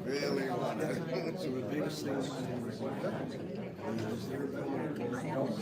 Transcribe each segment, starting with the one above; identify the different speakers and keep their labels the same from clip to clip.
Speaker 1: Really want it. So the biggest thing is basically take all the proposed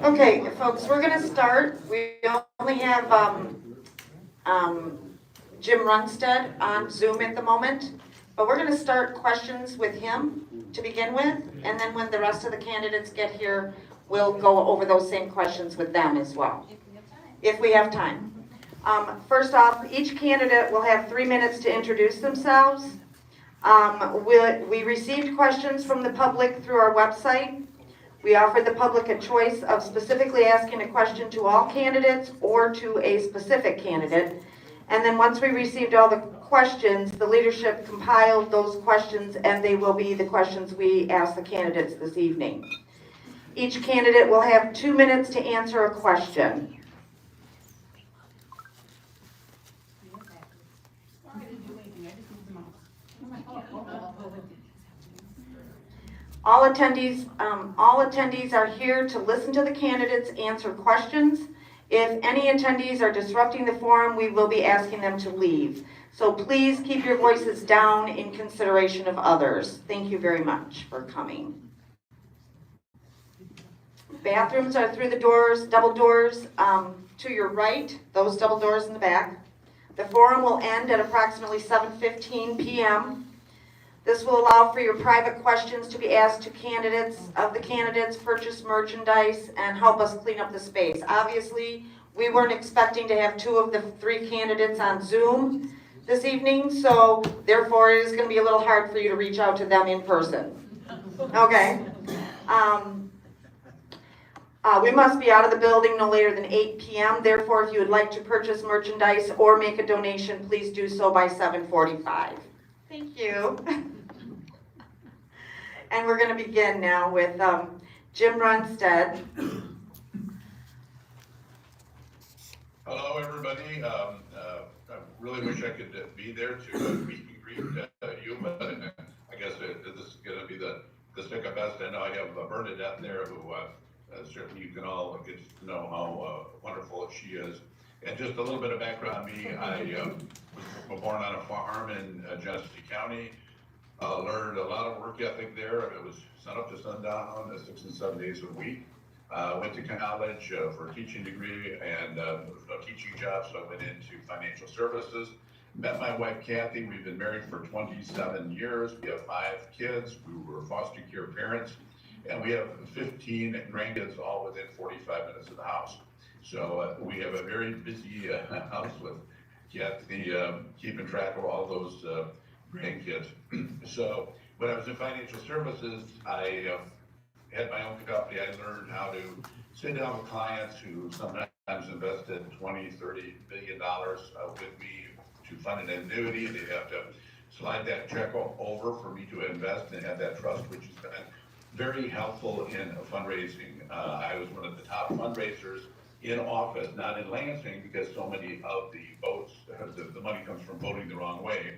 Speaker 2: Okay, folks, we're going to start. We only have Jim Runestad on Zoom at the moment, but we're going to start questions with him to begin with, and then when the rest of the candidates get here, we'll go over those same questions with them as well, if we have time. First off, each candidate will have 3 minutes to introduce themselves. We received questions from the public through our website. We offered the public a choice of specifically asking a question to all candidates or to a specific candidate. And then once we received all the questions, the leadership compiled those questions, and they will be the questions we ask the candidates this evening. Each candidate will have 2 minutes to answer a question. All attendees are here to listen to the candidates answer questions. If any attendees are disrupting the forum, we will be asking them to leave. So please keep your voices down in consideration of others. Thank you very much for coming. Bathrooms are through the doors, double doors to your right, those double doors in the back. The forum will end at approximately 7:15 p.m. This will allow for your private questions to be asked to the candidates, purchase merchandise, and help us clean up the space. Obviously, we weren't expecting to have 2 of the 3 candidates on Zoom this evening, so therefore it is going to be a little hard for you to reach out to them in person. Okay. We must be out of the building no later than 8 p.m. Therefore, if you would like to purchase merchandise or make a donation, please do so by 7:45. Thank you. And we're going to begin now with Jim Runestad.
Speaker 3: Hello, everybody. I really wish I could be there to meet and greet you, but I guess this is going to be the second best. I know I have Bernadette there, who certainly you can all get to know how wonderful she is. And just a little bit of background on me. I was born on a farm in Genesee County. Learned a lot of work ethic there. It was sun up to sundown, 6 and 7 days a week. Went to college for a teaching degree and a teaching job, so I went into financial services. Met my wife Kathy. We've been married for 27 years. We have 5 kids. We were foster care parents, and we have 15 grandkids, all within 45 minutes of the house. So we have a very busy house with Kathy keeping track of all those grandkids. So when I was in financial services, I had my own company. I learned how to sit down with clients who sometimes invested $20, $30 billion with me to fund an annuity. They have to slide that check over for me to invest and have that trust, which has been very helpful in fundraising. I was one of the top fundraisers in office, not in Lansing, because so many of the votes, the money comes from voting the wrong way.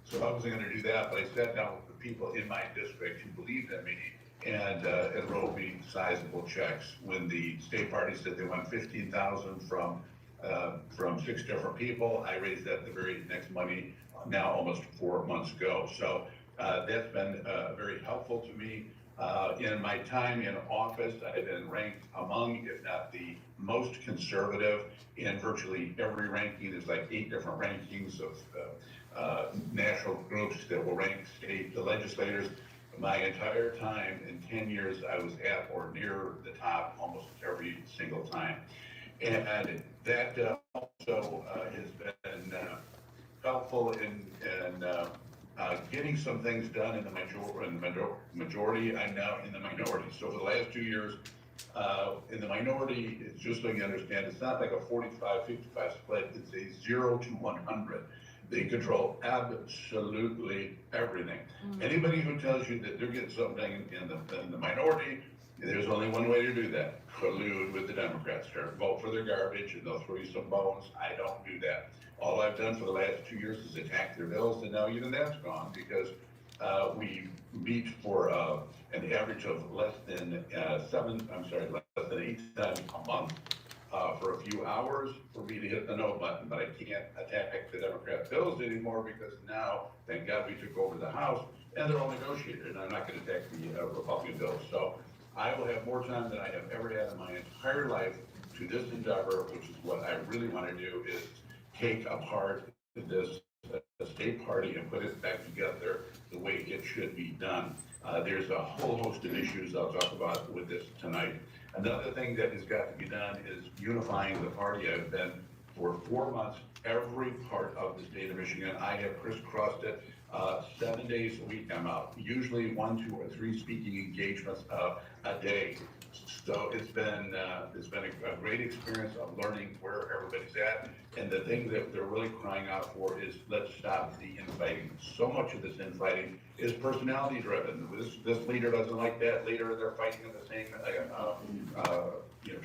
Speaker 3: So I wasn't going to do that, but I sat down with the people in my district who believed in me and wrote me sizable checks. When the state party said they want $15,000 from 6 different people, I raised that the very next money now almost 4 months ago. So that's been very helpful to me. In my time in office, I've been ranked among, if not the most conservative in virtually every ranking. There's like 8 different rankings of national groups that will rank state legislators. My entire time in 10 years, I was at or near the top almost every single time. And that also has been helpful in getting some things done in the majority. I'm now in the minority. So for the last 2 years, in the minority, it's just so you understand, it's not like a 45-55 split. It's a 0 to 100. They control absolutely everything. Anybody who tells you that they're getting something in the minority, there's only one way to do that: collude with the Democrats. Vote for their garbage, and they'll throw you some bones. I don't do that. All I've done for the last 2 years is attack their bills, and now even that's gone because we meet for an average of less than 8 times a month. For a few hours for me to hit the no button, but I can't attack the Democrat bills anymore because now, thank God, we took over the House and they're all negotiated, and I'm not going to attack the Republican bills. So I will have more time than I have ever had in my entire life to this endeavor, which is what I really want to do, is take apart this state party and put it back together the way it should be done. There's a whole host of issues I'll talk about with this tonight. Another thing that has got to be done is unifying the party. I've been for 4 months, every part of the state of Michigan. I have crisscrossed it 7 days a week. I'm out, usually 1, 2, or 3 speaking engagements a day. So it's been a great experience of learning where everybody's at. And the thing that they're really crying out for is, let's stop the infighting. So much of this infighting is personality driven. This leader doesn't like that leader. They're fighting in the same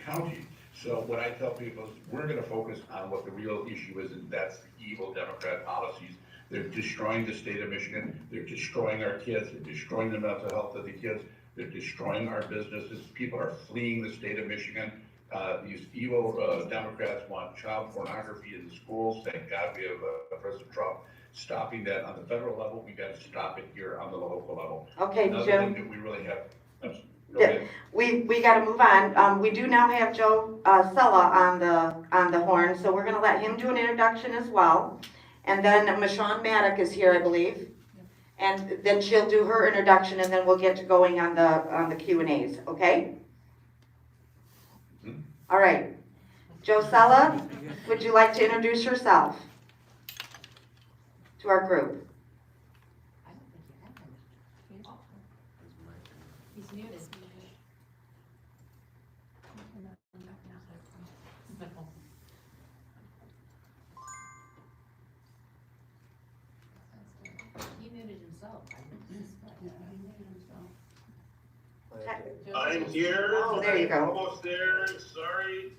Speaker 3: county. So what I tell people is, we're going to focus on what the real issue is, and that's the evil Democrat policies. They're destroying the state of Michigan. They're destroying our kids. They're destroying the mental health of the kids. They're destroying our businesses. People are fleeing the state of Michigan. These evil Democrats want child pornography in the schools. Thank God we have President Trump stopping that on the federal level. We got to stop it here on the local level.
Speaker 2: Okay,
Speaker 3: Another
Speaker 2: Jim.
Speaker 3: thing that we really have.
Speaker 2: We got to move on. We do now have Joe Cella on the horn, so we're going to let him do an introduction as well. And then Meshawn Maddock is here, I believe. And then she'll do her introduction, and then we'll get to going on the Q&As, okay? All right. Joe Cella, would you like to introduce yourself to our group?
Speaker 4: I don't think you have him. He's muted. muted himself.
Speaker 5: I'm here.
Speaker 2: Oh, there you go.
Speaker 5: Almost there, sorry.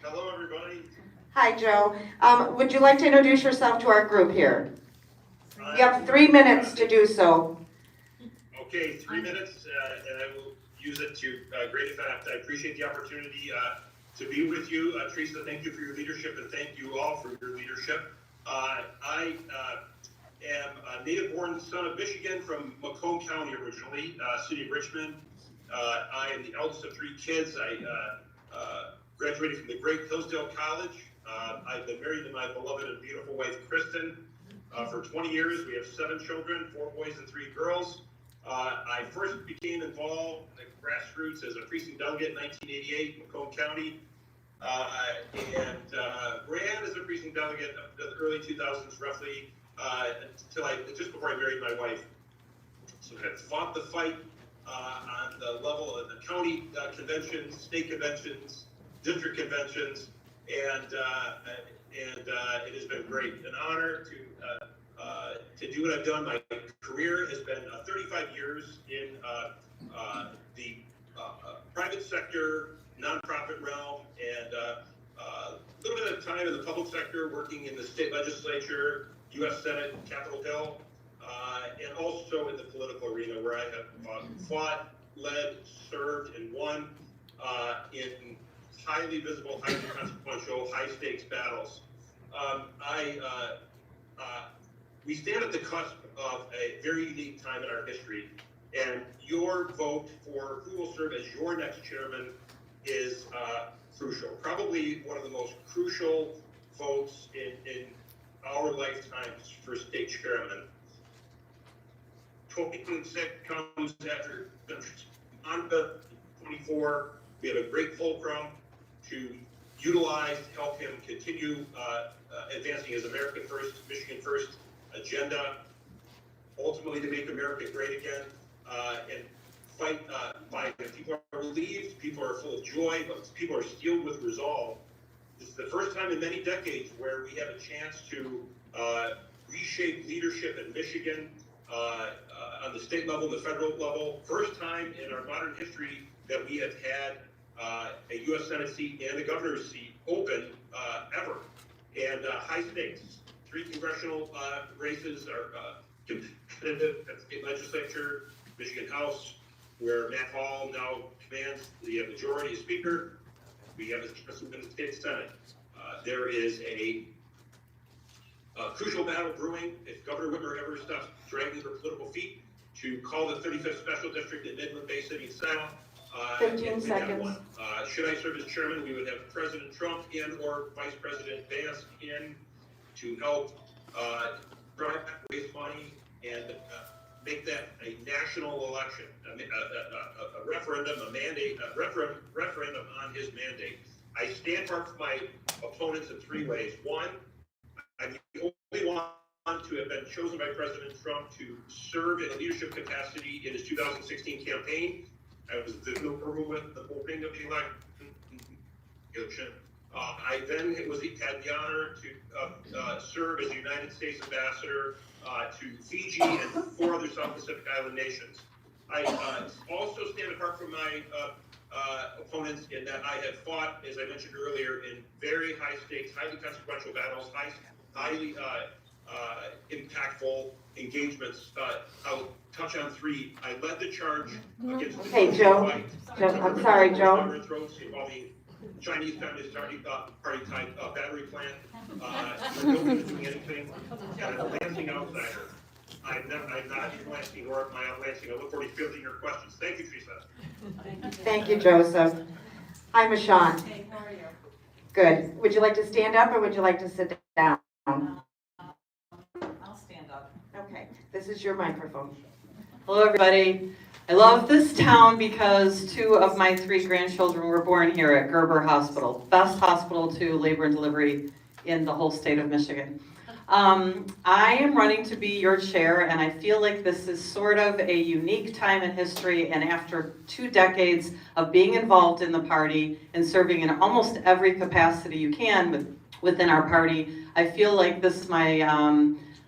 Speaker 5: Hello, everybody.
Speaker 2: Hi, Joe. Would you like to introduce yourself to our group here? You have 3 minutes to do so.
Speaker 5: Okay, 3 minutes, and I will use it to great effect. I appreciate the opportunity to be with you. Teresa, thank you for your leadership, and thank you all for your leadership. I am a native-born son of Michigan from Macomb County originally, city of Richmond. I am the eldest of 3 kids. I graduated from the Great Hillsdale College. I've been married to my beloved and beautiful wife, Kristen, for 20 years. We have 7 children, 4 boys and 3 girls. I first became involved in Grassroots as a precinct delegate in 1988 in Macomb County, and ran as a precinct delegate in the early 2000s, roughly, until just before I married my wife. So I fought the fight on the level of the county conventions, state conventions, district conventions, and it has been great. An honor to do what I've done. My career has been 35 years in the private sector, nonprofit realm, and a little bit of time in the public sector, working in the state legislature, U.S. Senate, Capitol Hill, and also in the political arena, where I have fought, led, served, and won in highly visible, highly consequential, high-stakes battles. We stand at the cusp of a very unique time in our history, and your vote for who will serve as your next chairman is crucial. Probably one of the most crucial votes in our lifetimes for state chairman. 2026 comes after Honda 24. We have a great fulcrum to utilize to help him continue advancing his American First, Michigan First agenda, ultimately to make America great again, and fight. People are relieved, people are full of joy, but people are steeled with resolve. This is the first time in many decades where we have a chance to reshape leadership in Michigan on the state level, the federal level. First time in our modern history that we have had a U.S. Senate seat and a governor's seat open ever, and high stakes. 3 congressional races are competitive at the state legislature, Michigan House, where Matt Hall now commands the majority as speaker. We have a in the state Senate. There is a crucial battle brewing if Governor Whitmer ever stops dragging her political feet to call the 35th Special District in Midland Bay City South.
Speaker 2: 15 seconds.
Speaker 5: Should I serve as chairman, we would have President Trump and or Vice President Vance in to help raise money and make that a national election, a referendum, a mandate, a referendum on his mandate. I stand apart from my opponents in 3 ways. 1, I'm the only one to have been chosen by President Trump to serve in a leadership capacity in his 2016 campaign. I was the with the morning of the election. I then had the honor to serve as United States ambassador to Fiji and 4 other South Pacific Island nations. I also stand apart from my opponents in that I have fought, as I mentioned earlier, in very high stakes, highly consequential battles, highly impactful engagements. I'll touch on 3. I led the charge against the
Speaker 2: Joe.
Speaker 5: fight.
Speaker 2: I'm sorry, Joe.
Speaker 5: Involving Chinese Communist Party type battery plant. Nobody doing anything. And a Lansing outsider. I'm not Lansing or my own Lansing. I look forward to fielding your questions. Thank you, Teresa.
Speaker 2: Thank you, Joseph. Hi, Meshawn.
Speaker 4: Hey, how are you?
Speaker 2: Good. Would you like to stand up or would you like to sit down?
Speaker 4: I'll stand up.
Speaker 2: Okay, this is your microphone.
Speaker 6: Hello, everybody. I love this town because 2 of my 3 grandchildren were born here at Gerber Hospital, best hospital to labor and delivery in the whole state of Michigan. I am running to be your chair, and I feel like this is sort of a unique time in history, and after 2 decades of being involved in the party and serving in almost every capacity you can within our party, I feel like this is my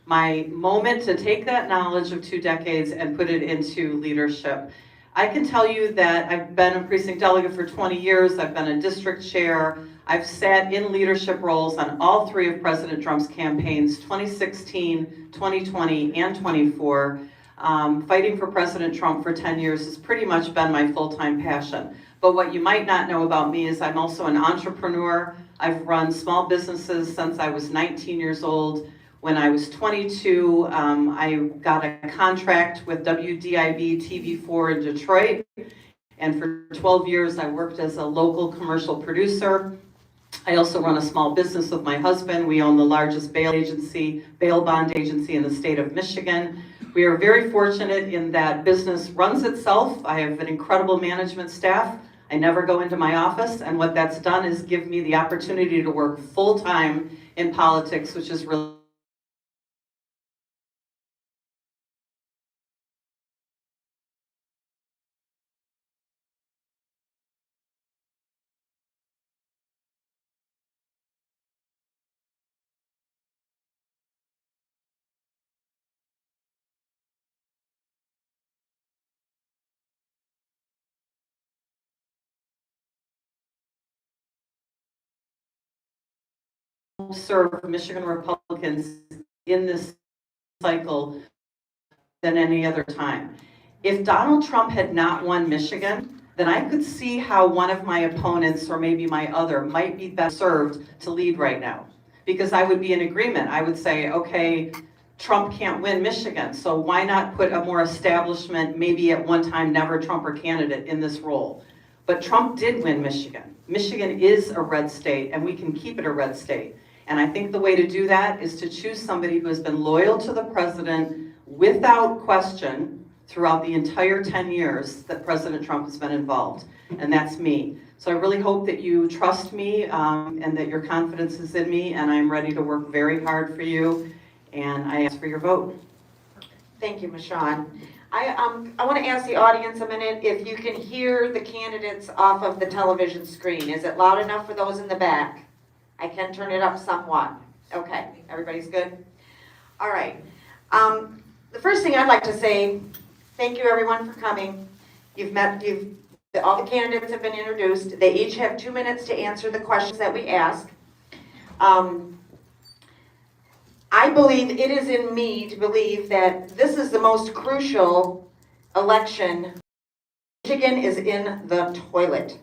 Speaker 6: my moment to take that knowledge of 2 decades and put it into leadership. I can tell you that I've been a precinct delegate for 20 years, I've been a district chair, I've sat in leadership roles on all 3 of President Trump's campaigns, 2016, 2020, and 24. Fighting for President Trump for 10 years has pretty much been my full-time passion. But what you might not know about me is I'm also an entrepreneur. I've run small businesses since I was 19 years old. When I was 22, I got a contract with WDIB TV4 in Detroit. And for 12 years, I worked as a local commercial producer. I also run a small business with my husband. We own the largest bail bond agency in the state of Michigan. We are very fortunate in that business runs itself. I have an incredible management staff. I never go into my office, and what that's done is give me the opportunity to work full-time in politics, which is really serve Michigan Republicans in this cycle than any other time. If Donald Trump had not won Michigan, then I could see how one of my opponents, or maybe my other, might be best served to lead right now. Because I would be in agreement. I would say, okay, Trump can't win Michigan, so why not put a more establishment, maybe at one time never Trumper candidate in this role? But Trump did win Michigan. Michigan is a red state, and we can keep it a red state. And I think the way to do that is to choose somebody who has been loyal to the president without question throughout the entire 10 years that President Trump has been involved. And that's me. So I really hope that you trust me and that your confidence is in me, and I'm ready to work very hard for you. And I ask for your vote.
Speaker 2: Thank you, Meshawn. I want to ask the audience a minute if you can hear the candidates off of the television screen. Is it loud enough for those in the back? I can turn it up somewhat. Okay, everybody's good? All right. The first thing I'd like to say, thank you everyone for coming. All the candidates have been introduced. They each have 2 minutes to answer the questions that we ask. I believe it is in me to believe that this is the most crucial election. Michigan is in the toilet.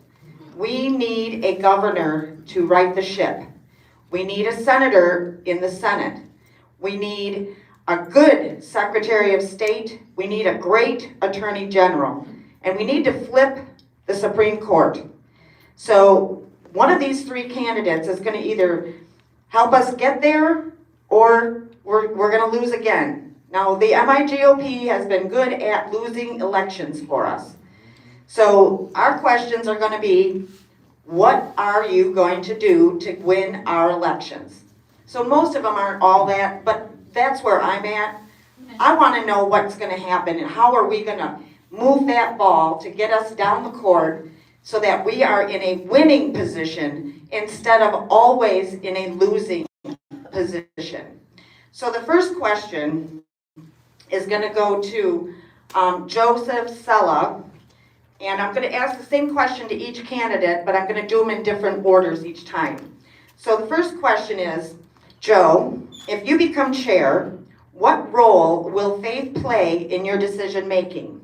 Speaker 2: We need a governor to right the ship. We need a senator in the Senate. We need a good Secretary of State. We need a great Attorney General. And we need to flip the Supreme Court. So one of these 3 candidates is going to either help us get there or we're going to lose again. Now, the MIGOP has been good at losing elections for us. So our questions are going to be, what are you going to do to win our elections? So most of them aren't all that, but that's where I'm at. I want to know what's going to happen and how are we going to move that ball to get us down the court so that we are in a winning position instead of always in a losing position. So the first question is going to go to Joseph Cella. And I'm going to ask the same question to each candidate, but I'm going to do them in different orders each time. So the first question is, Joe, if you become chair, what role will faith play in your decision making?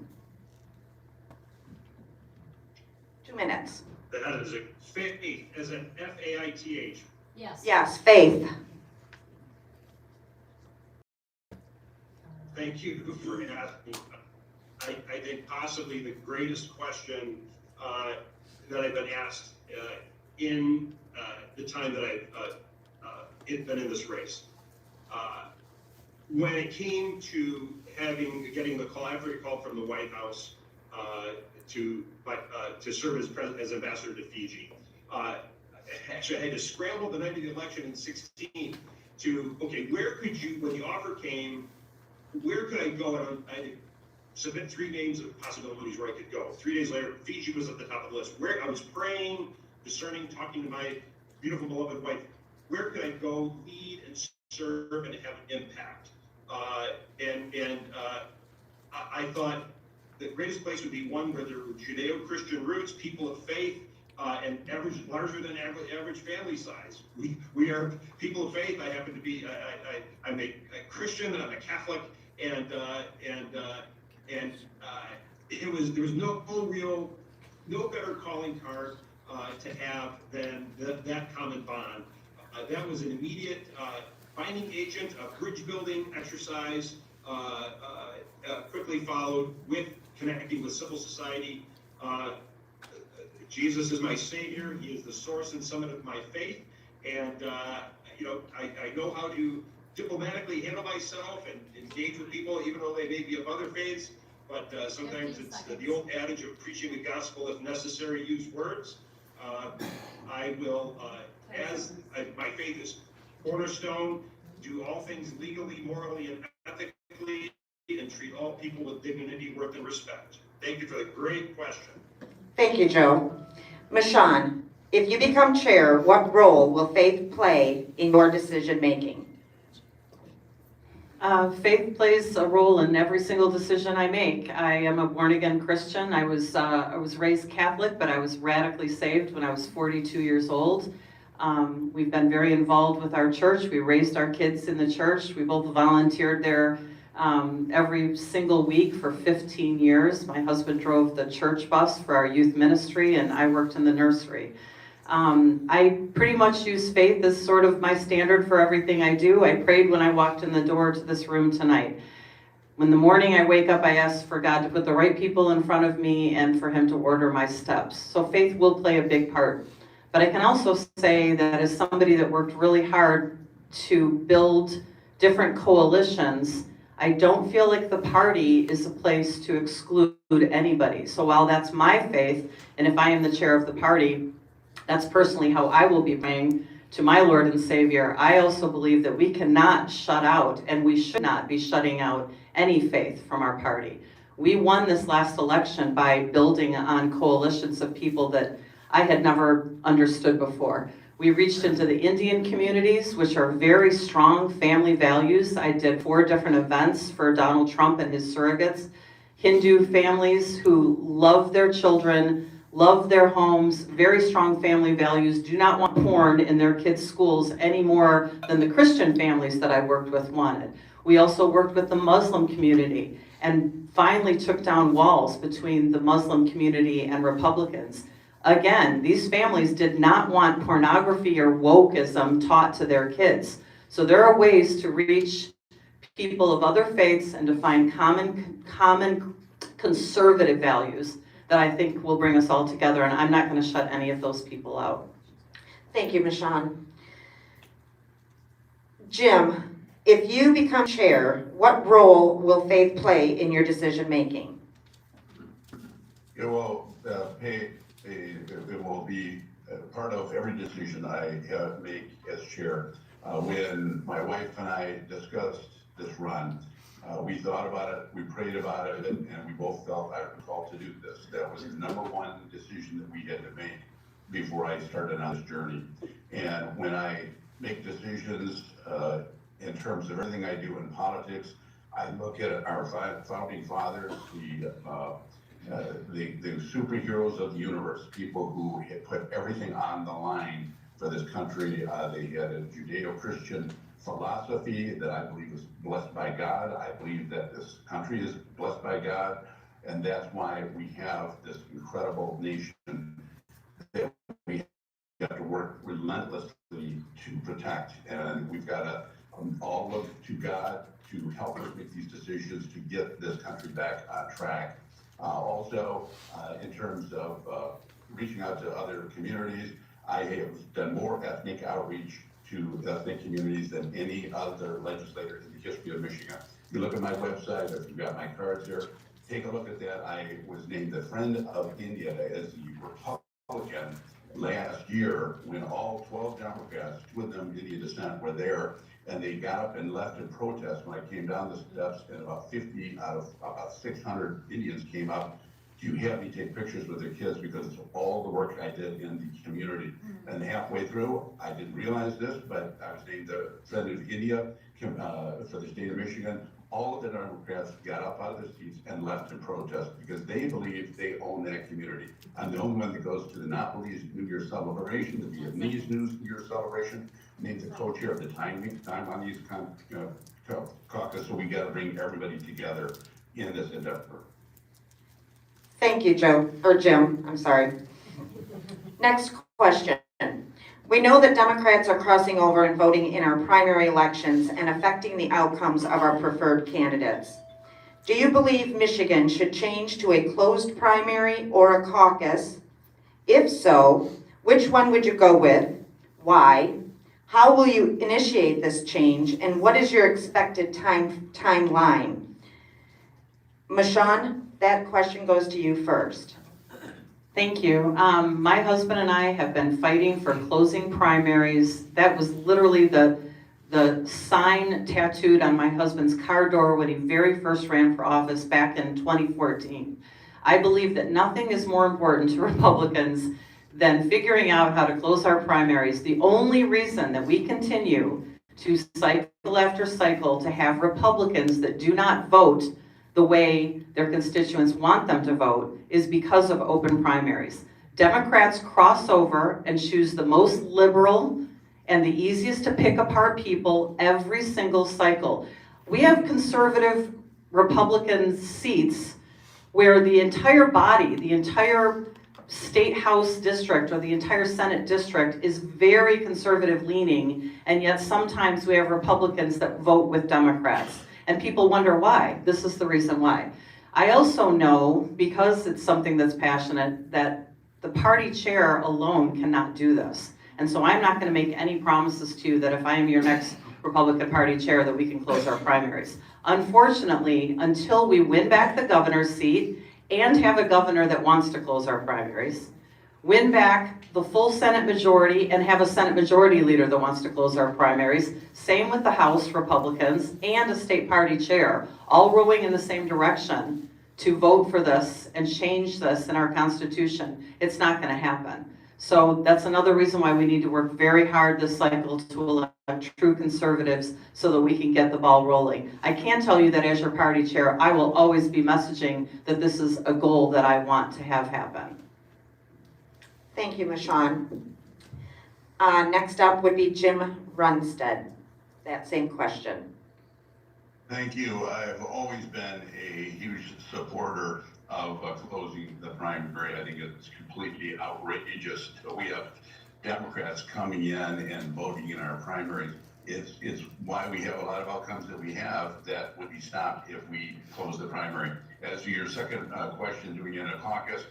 Speaker 2: 2 minutes.
Speaker 5: That is a faith, as an F-A-I-T-H.
Speaker 4: Yes.
Speaker 2: Yes, faith.
Speaker 5: Thank you for asking. I think possibly the greatest question that I've been asked in the time that I've been in this race. When it came to getting the call, after a call from the White House to serve as ambassador to Fiji, actually I had to scramble the night of the election in 2016 to, okay, where could you, when the offer came, where could I go? And I submit 3 names of possibilities where I could go. 3 days later, Fiji was at the top of the list. Where I was praying, discerning, talking to my beautiful beloved wife, where could I go, lead and serve and have an impact? I thought the greatest place would be one where there were Judeo-Christian roots, people of faith, and larger than average family size. We are people of faith. I happen to be, I'm a Christian, I'm a Catholic, and there was no better calling card to have than that common bond. That was an immediate binding agent, a bridge building exercise, quickly followed with connecting with civil society. Jesus is my Savior. He is the source and summit of my faith. And, I know how to diplomatically handle myself and engage with people, even though they may be of other faiths. But sometimes it's the old adage of preaching the gospel, if necessary, use words. I will, my faith is cornerstone, do all things legally, morally, and ethically, and treat all people with dignity, worth, and respect. Thank you for the great question.
Speaker 2: Thank you, Joe. Meshawn, if you become chair, what role will faith play in your decision-making?
Speaker 6: Faith plays a role in every single decision I make. I am a born-again Christian. I was raised Catholic, but I was radically saved when I was 42 years old. We've been very involved with our church. We raised our kids in the church. We both volunteered there every single week for 15 years. My husband drove the church bus for our youth ministry, and I worked in the nursery. I pretty much use faith as sort of my standard for everything I do. I prayed when I walked in the door to this room tonight. When the morning I wake up, I ask for God to put the right people in front of me and for Him to order my steps. So faith will play a big part. But I can also say that as somebody that worked really hard to build different coalitions, I don't feel like the party is a place to exclude anybody. So while that's my faith, and if I am the chair of the party, that's personally how I will be praying to my Lord and Savior. I also believe that we cannot shut out, and we should not be shutting out any faith from our party. We won this last election by building on coalitions of people that I had never understood before. We reached into the Indian communities, which are very strong family values. I did 4 different events for Donald Trump and his surrogates. Hindu families who love their children, love their homes, very strong family values, do not want porn in their kids' schools any more than the Christian families that I worked with wanted. We also worked with the Muslim community and finally took down walls between the Muslim community and Republicans. Again, these families did not want pornography or wokeism taught to their kids. So there are ways to reach people of other faiths and to find common conservative values that I think will bring us all together, and I'm not going to shut any of those people out.
Speaker 2: Thank you, Meshawn. Jim, if you become chair, what role will faith play in your decision-making?
Speaker 3: It will it will be part of every decision I make as chair. When my wife and I discussed this run, we thought about it, we prayed about it, and we both felt I was called to do this. That was the #1 decision that we had to make before I started on this journey. And when I make decisions in terms of everything I do in politics, I look at our founding fathers, the superheroes of the universe, people who had put everything on the line for this country. They had a Judeo-Christian philosophy that I believe is blessed by God. I believe that this country is blessed by God, and that's why we have this incredible nation that we have to work relentlessly to protect. And we've got to all look to God to help us make these decisions to get this country back on track. Also, in terms of reaching out to other communities, I have done more ethnic outreach to ethnic communities than any other legislator in the history of Michigan. If you look at my website, or if you've got my cards here, take a look at that. I was named the Friend of India as the Republican last year when all 12 Democrats, 2 of them Indian descent, were there, and they got up and left in protest when I came down the steps, and about 50 out of about 600 Indians came up to have me take pictures with their kids because of all the work I did in the community. And halfway through, I didn't realize this, but I was named the Senator of India for the state of Michigan. All of the Democrats got up out of their seats and left to protest because they believe they own that community. I'm the only one that goes to the Nepalese New Year celebration, the Vietnamese New Year celebration, named the co-chair of the time on these caucus, so we got to bring everybody together in this endeavor.
Speaker 2: Thank you, Jim, I'm sorry. Next question. We know that Democrats are crossing over and voting in our primary elections and affecting the outcomes of our preferred candidates. Do you believe Michigan should change to a closed primary or a caucus? If so, which one would you go with? Why? How will you initiate this change, and what is your expected timeline? Meshawn, that question goes to you first.
Speaker 6: Thank you. My husband and I have been fighting for closing primaries. That was literally the sign tattooed on my husband's car door when he very first ran for office back in 2014. I believe that nothing is more important to Republicans than figuring out how to close our primaries. The only reason that we continue to cycle after cycle to have Republicans that do not vote the way their constituents want them to vote is because of open primaries. Democrats cross over and choose the most liberal and the easiest to pick apart people every single cycle. We have conservative Republican seats where the entire body, the entire state house district or the entire Senate district is very conservative leaning, and yet sometimes we have Republicans that vote with Democrats. And people wonder why. This is the reason why. I also know, because it's something that's passionate, that the party chair alone cannot do this. And so I'm not going to make any promises to you that if I am your next Republican Party chair that we can close our primaries. Unfortunately, until we win back the governor's seat and have a governor that wants to close our primaries, win back the full Senate majority and have a Senate majority leader that wants to close our primaries, same with the House Republicans and a state party chair, all rowing in the same direction to vote for this and change this in our Constitution, it's not going to happen. So that's another reason why we need to work very hard this cycle to elect true conservatives so that we can get the ball rolling. I can tell you that as your party chair, I will always be messaging that this is a goal that I want to have happen.
Speaker 2: Thank you, Meshawn. Next up would be Jim Runestad. That same question.
Speaker 3: Thank you. I've always been a huge supporter of closing the primary. I think it's completely outrageous that we have Democrats coming in and voting in our primaries. It's why we have a lot of outcomes that we have that would be stopped if we close the primary. As to your second question, doing in a caucus,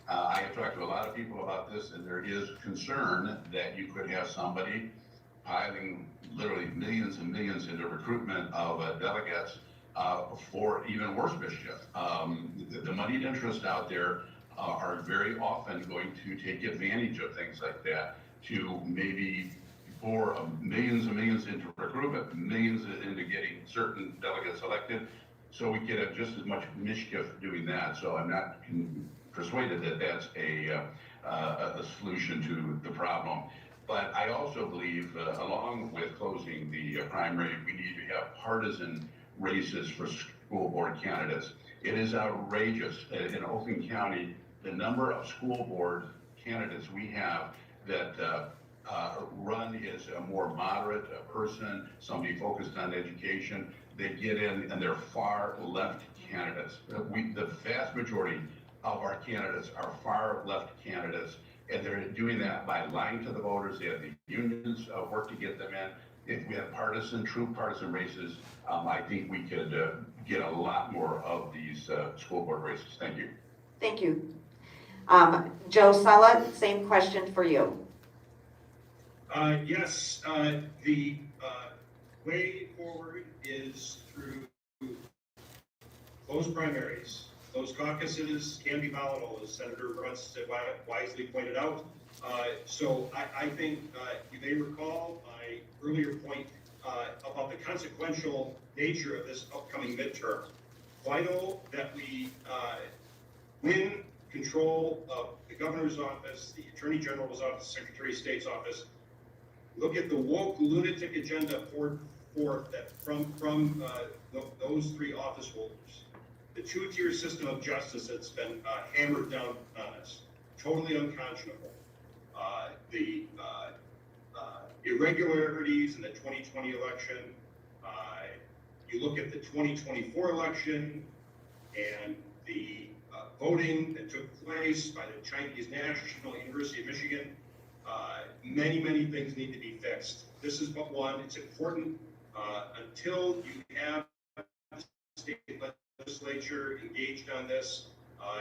Speaker 3: I have talked to a lot of people about this, and there is concern that you could have somebody piling literally millions and millions into recruitment of delegates for even worse mischief. The moneyed interests out there are very often going to take advantage of things like that to maybe pour millions and millions into recruitment, millions into getting certain delegates elected, so we could have just as much mischief doing that. So I'm not persuaded that that's a solution to the problem. But I also believe, along with closing the primary, we need to have partisan races for school board candidates. It is outrageous in Oakland County, the number of school board candidates we have that run as a more moderate person, somebody focused on education. They get in and they're far left candidates. The vast majority of our candidates are far left candidates, and they're doing that by lying to the voters. They have the unions work to get them in. If we have true partisan races, I think we could get a lot more of these school board races. Thank you.
Speaker 2: Thank you. Joe Cella, same question for you.
Speaker 5: Yes, the way forward is through closed primaries. Those caucuses can be volatile, as Senator Runestad wisely pointed out. So I think you may recall my earlier point about the consequential nature of this upcoming midterm. Vital that we win control of the governor's office, the attorney general's office, secretary of state's office. Look at the woke lunatic agenda poured forth that from those three office holders. The two-tier system of justice that's been hammered down on us, totally unconscionable. The irregularities in the 2020 election. You look at the 2024 election and the voting that took place by the Chinese National University of Michigan. Many, many things need to be fixed. This is but one. It's important until you have the state legislature engaged on this.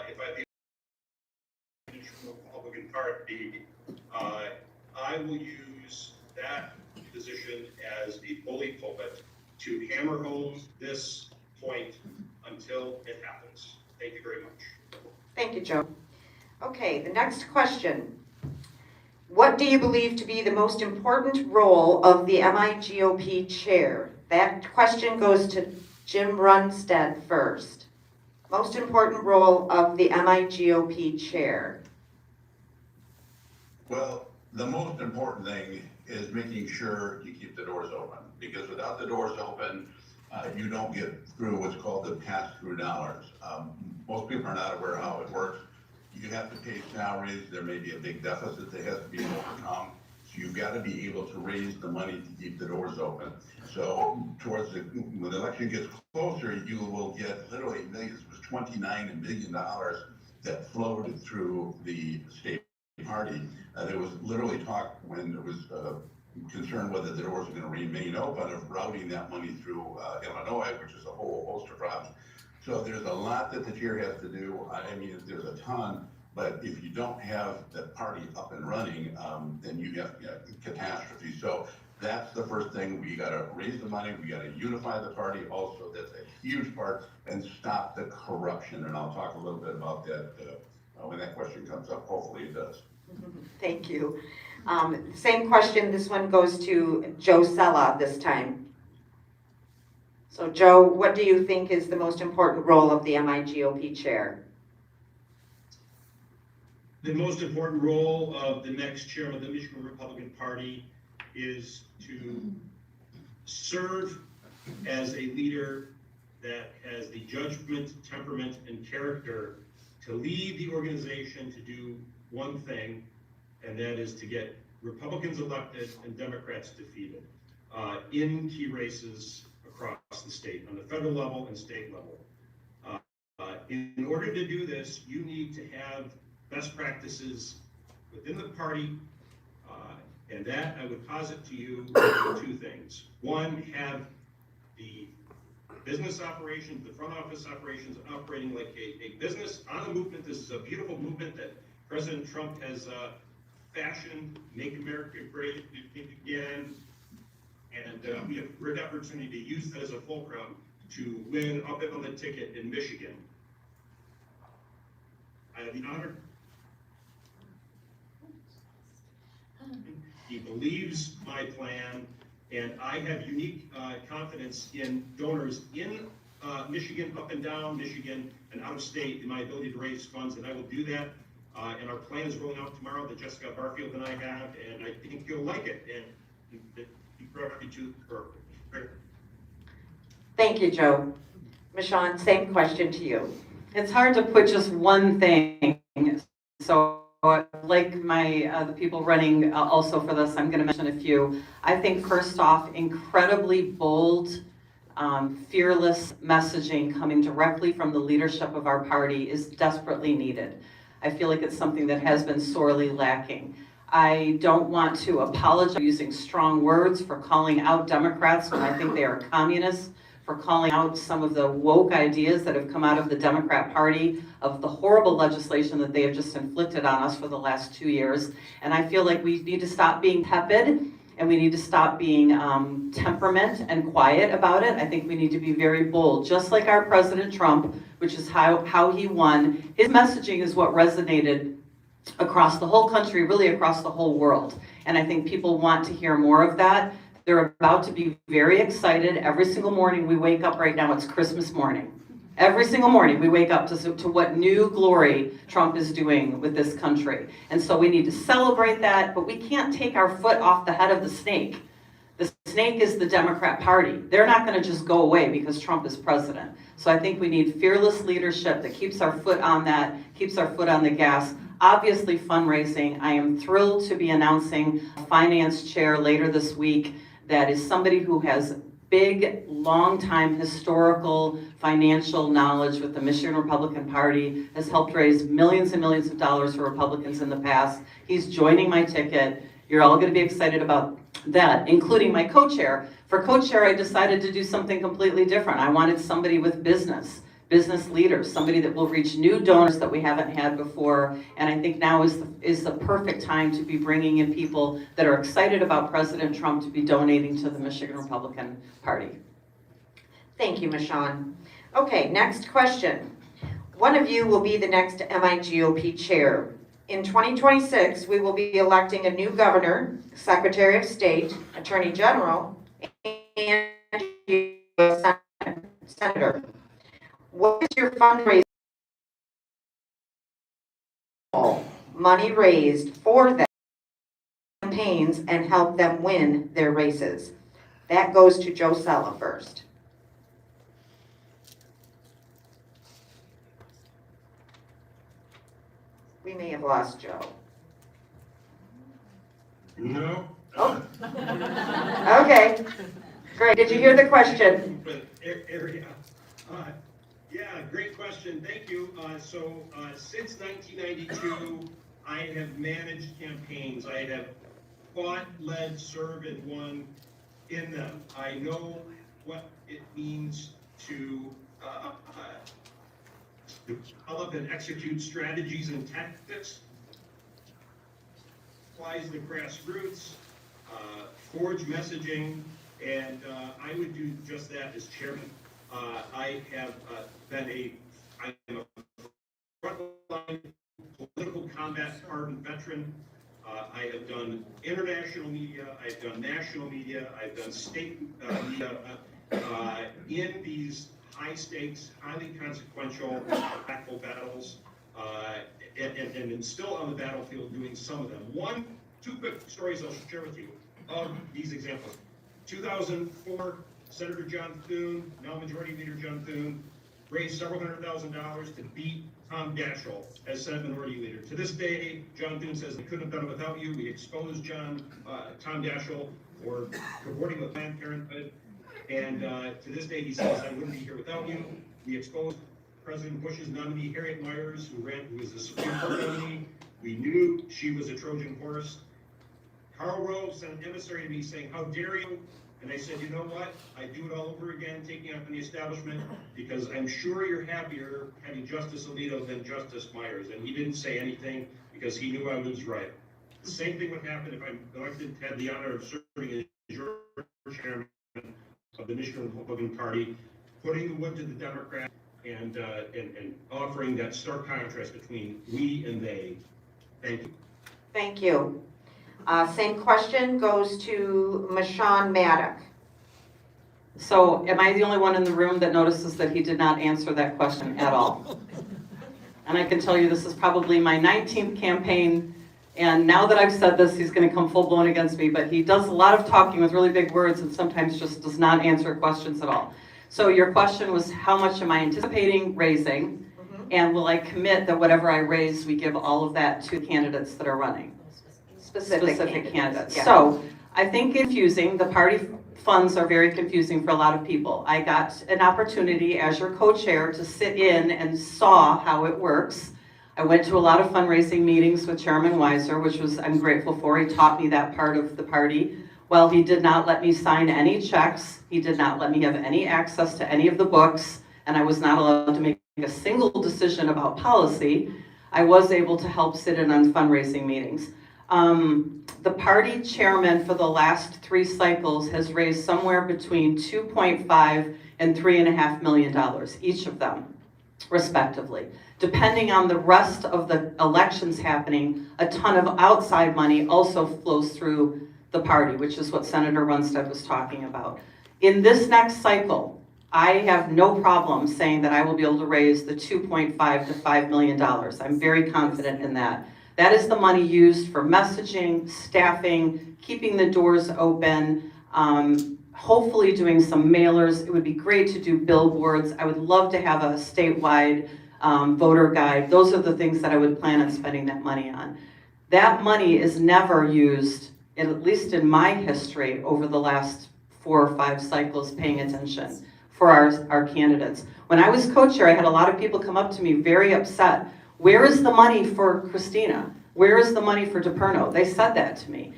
Speaker 5: If I think the Republican Party, I will use that position as the bully pulpit to hammer home this point until it happens. Thank you very much.
Speaker 2: Thank you, Joe. Okay, the next question. What do you believe to be the most important role of the MIGOP chair? That question goes to Jim Runestad first. Most important role of the MIGOP chair.
Speaker 3: Well, the most important thing is making sure you keep the doors open, because without the doors open, you don't get through what's called the pass-through dollars. Most people are not aware how it works. You have to pay salaries. There may be a big deficit that has to be overcome. So you've got to be able to raise the money to keep the doors open. So when the election gets closer, you will get literally millions. It was $29 million that flowed through the state party. There was literally talk when there was concern whether the doors were going to remain open of routing that money through Illinois, which is a whole host of problems. So there's a lot that the chair has to do. I mean, there's a ton, but if you don't have the party up and running, then you have catastrophe. So that's the first thing. We got to raise the money. We got to unify the party. Also, that's a huge part, and stop the corruption. And I'll talk a little bit about that when that question comes up. Hopefully it does.
Speaker 2: Thank you. Same question, this one goes to Joe Cella this time. So Joe, what do you think is the most important role of the MIGOP chair?
Speaker 5: The most important role of the next chairman of the Michigan Republican Party is to serve as a leader that has the judgment, temperament, and character to lead the organization to do one thing, and that is to get Republicans elected and Democrats defeated in key races across the state, on the federal level and state level. In order to do this, you need to have best practices within the party, and that I would posit to you two things. One, have the business operations, the front office operations operating like a business on a movement. This is a beautiful movement that President Trump has fashioned, Make America Great Again, and we have a great opportunity to use that as a fulcrum to win up on the ticket in Michigan. I have the honor. He believes my plan, and I have unique confidence in donors in Michigan, up and down Michigan, and out of state in my ability to raise funds, and I will do that. And our plan is rolling out tomorrow that Jessica Barfield and I have, and I think you'll like it. And
Speaker 2: Thank you, Joe. Meshawn, same question to you.
Speaker 6: It's hard to put just one thing. So like the people running also for this, I'm going to mention a few. I think first off, incredibly bold, fearless messaging coming directly from the leadership of our party is desperately needed. I feel like it's something that has been sorely lacking. I don't want to apologize for using strong words, for calling out Democrats when I think they are communists, for calling out some of the woke ideas that have come out of the Democrat Party, of the horrible legislation that they have just inflicted on us for the last 2 years. And I feel like we need to stop being tepid, and we need to stop being temperament and quiet about it. I think we need to be very bold, just like our President Trump, which is how he won. His messaging is what resonated across the whole country, really across the whole world. And I think people want to hear more of that. They're about to be very excited. Every single morning we wake up right now, it's Christmas morning. Every single morning, we wake up to what new glory Trump is doing with this country. And so we need to celebrate that, but we can't take our foot off the head of the snake. The snake is the Democrat Party. They're not going to just go away because Trump is president. So I think we need fearless leadership that keeps our foot on that, keeps our foot on the gas. Obviously, fundraising. I am thrilled to be announcing a finance chair later this week that is somebody who has big, long-time historical financial knowledge with the Michigan Republican Party, has helped raise millions and millions of dollars for Republicans in the past. He's joining my ticket. You're all going to be excited about that, including my co-chair. For co-chair, I decided to do something completely different. I wanted somebody with business leaders, somebody that will reach new donors that we haven't had before. And I think now is the perfect time to be bringing in people that are excited about President Trump to be donating to the Michigan Republican Party.
Speaker 2: Thank you, Meshawn. Okay, next question. One of you will be the next MIGOP chair. In 2026, we will be electing a new governor, Secretary of State, Attorney General, and Senator. What is your fundraising money raised for them campaigns and help them win their races? That goes to Joe Cella first. We may have lost Joe.
Speaker 5: No.
Speaker 2: Oh. Okay, great. Did you hear the question?
Speaker 5: Area. Yeah, great question. Thank you. Since 1992, I have managed campaigns. I have fought, led, served, and won in them. I know what it means to develop and execute strategies and tactics. Applies the grassroots, forge messaging, and I would do just that as chairman. I have I am a frontline political combat hardened veteran. I have done international media, I've done national media, I've done state media in these high stakes, highly consequential, impactful battles, and still on the battlefield doing some of them. Two quick stories I'll share with you of these examples. 2004, Senator John Thune, now Majority Leader John Thune, raised several $100,000 to beat Tom Daschle as Senate Minority Leader. To this day, John Thune says they couldn't have done it without you. We exposed Tom Daschle for cavorting with Planned Parenthood. And to this day, he says, I wouldn't be here without you. We exposed President Bush's nominee, Harriet Miers, who was the Supreme Court nominee. We knew she was a Trojan horse. Karamo sent an emissary to me saying, how dare you? And I said, you know what? I do it all over again, taking up the establishment, because I'm sure you're happier having Justice Alito than Justice Myers. And he didn't say anything because he knew I was right. The same thing would happen if I'm elected to have the honor of serving as your chairman of the Michigan Republican Party, putting the wood to the Democrats and offering that stark contrast between we and they. Thank you.
Speaker 2: Thank you. Same question goes to Meshawn Maddock.
Speaker 6: So am I the only one in the room that notices that he did not answer that question at all? And I can tell you this is probably my 19th campaign, and now that I've said this, he's going to come full-blown against me, but he does a lot of talking with really big words and sometimes just does not answer questions at all. So your question was, how much am I anticipating raising, and will I commit that whatever I raise, we give all of that to candidates that are running? Specific candidates. Yeah. So I think confusing, the party funds are very confusing for a lot of people. I got an opportunity as your co-chair to sit in and saw how it works. I went to a lot of fundraising meetings with Chairman Weiser, which I'm grateful for. He taught me that part of the party. Well, he did not let me sign any checks. He did not let me have any access to any of the books, and I was not allowed to make a single decision about policy. I was able to help sit in on fundraising meetings. The party chairman for the last 3 cycles has raised somewhere between $2.5 and $3.5 million, each of them, respectively. Depending on the rest of the elections happening, a ton of outside money also flows through the party, which is what Senator Runestad was talking about. In this next cycle, I have no problem saying that I will be able to raise the $2.5 to $5 million. I'm very confident in that. That is the money used for messaging, staffing, keeping the doors open, hopefully doing some mailers. It would be great to do billboards. I would love to have a statewide voter guide. Those are the things that I would plan on spending that money on. That money is never used, at least in my history, over the last 4 or 5 cycles paying attention for our candidates. When I was co-chair, I had a lot of people come up to me very upset. Where is the money for Christina? Where is the money for DePerno? They said that to me.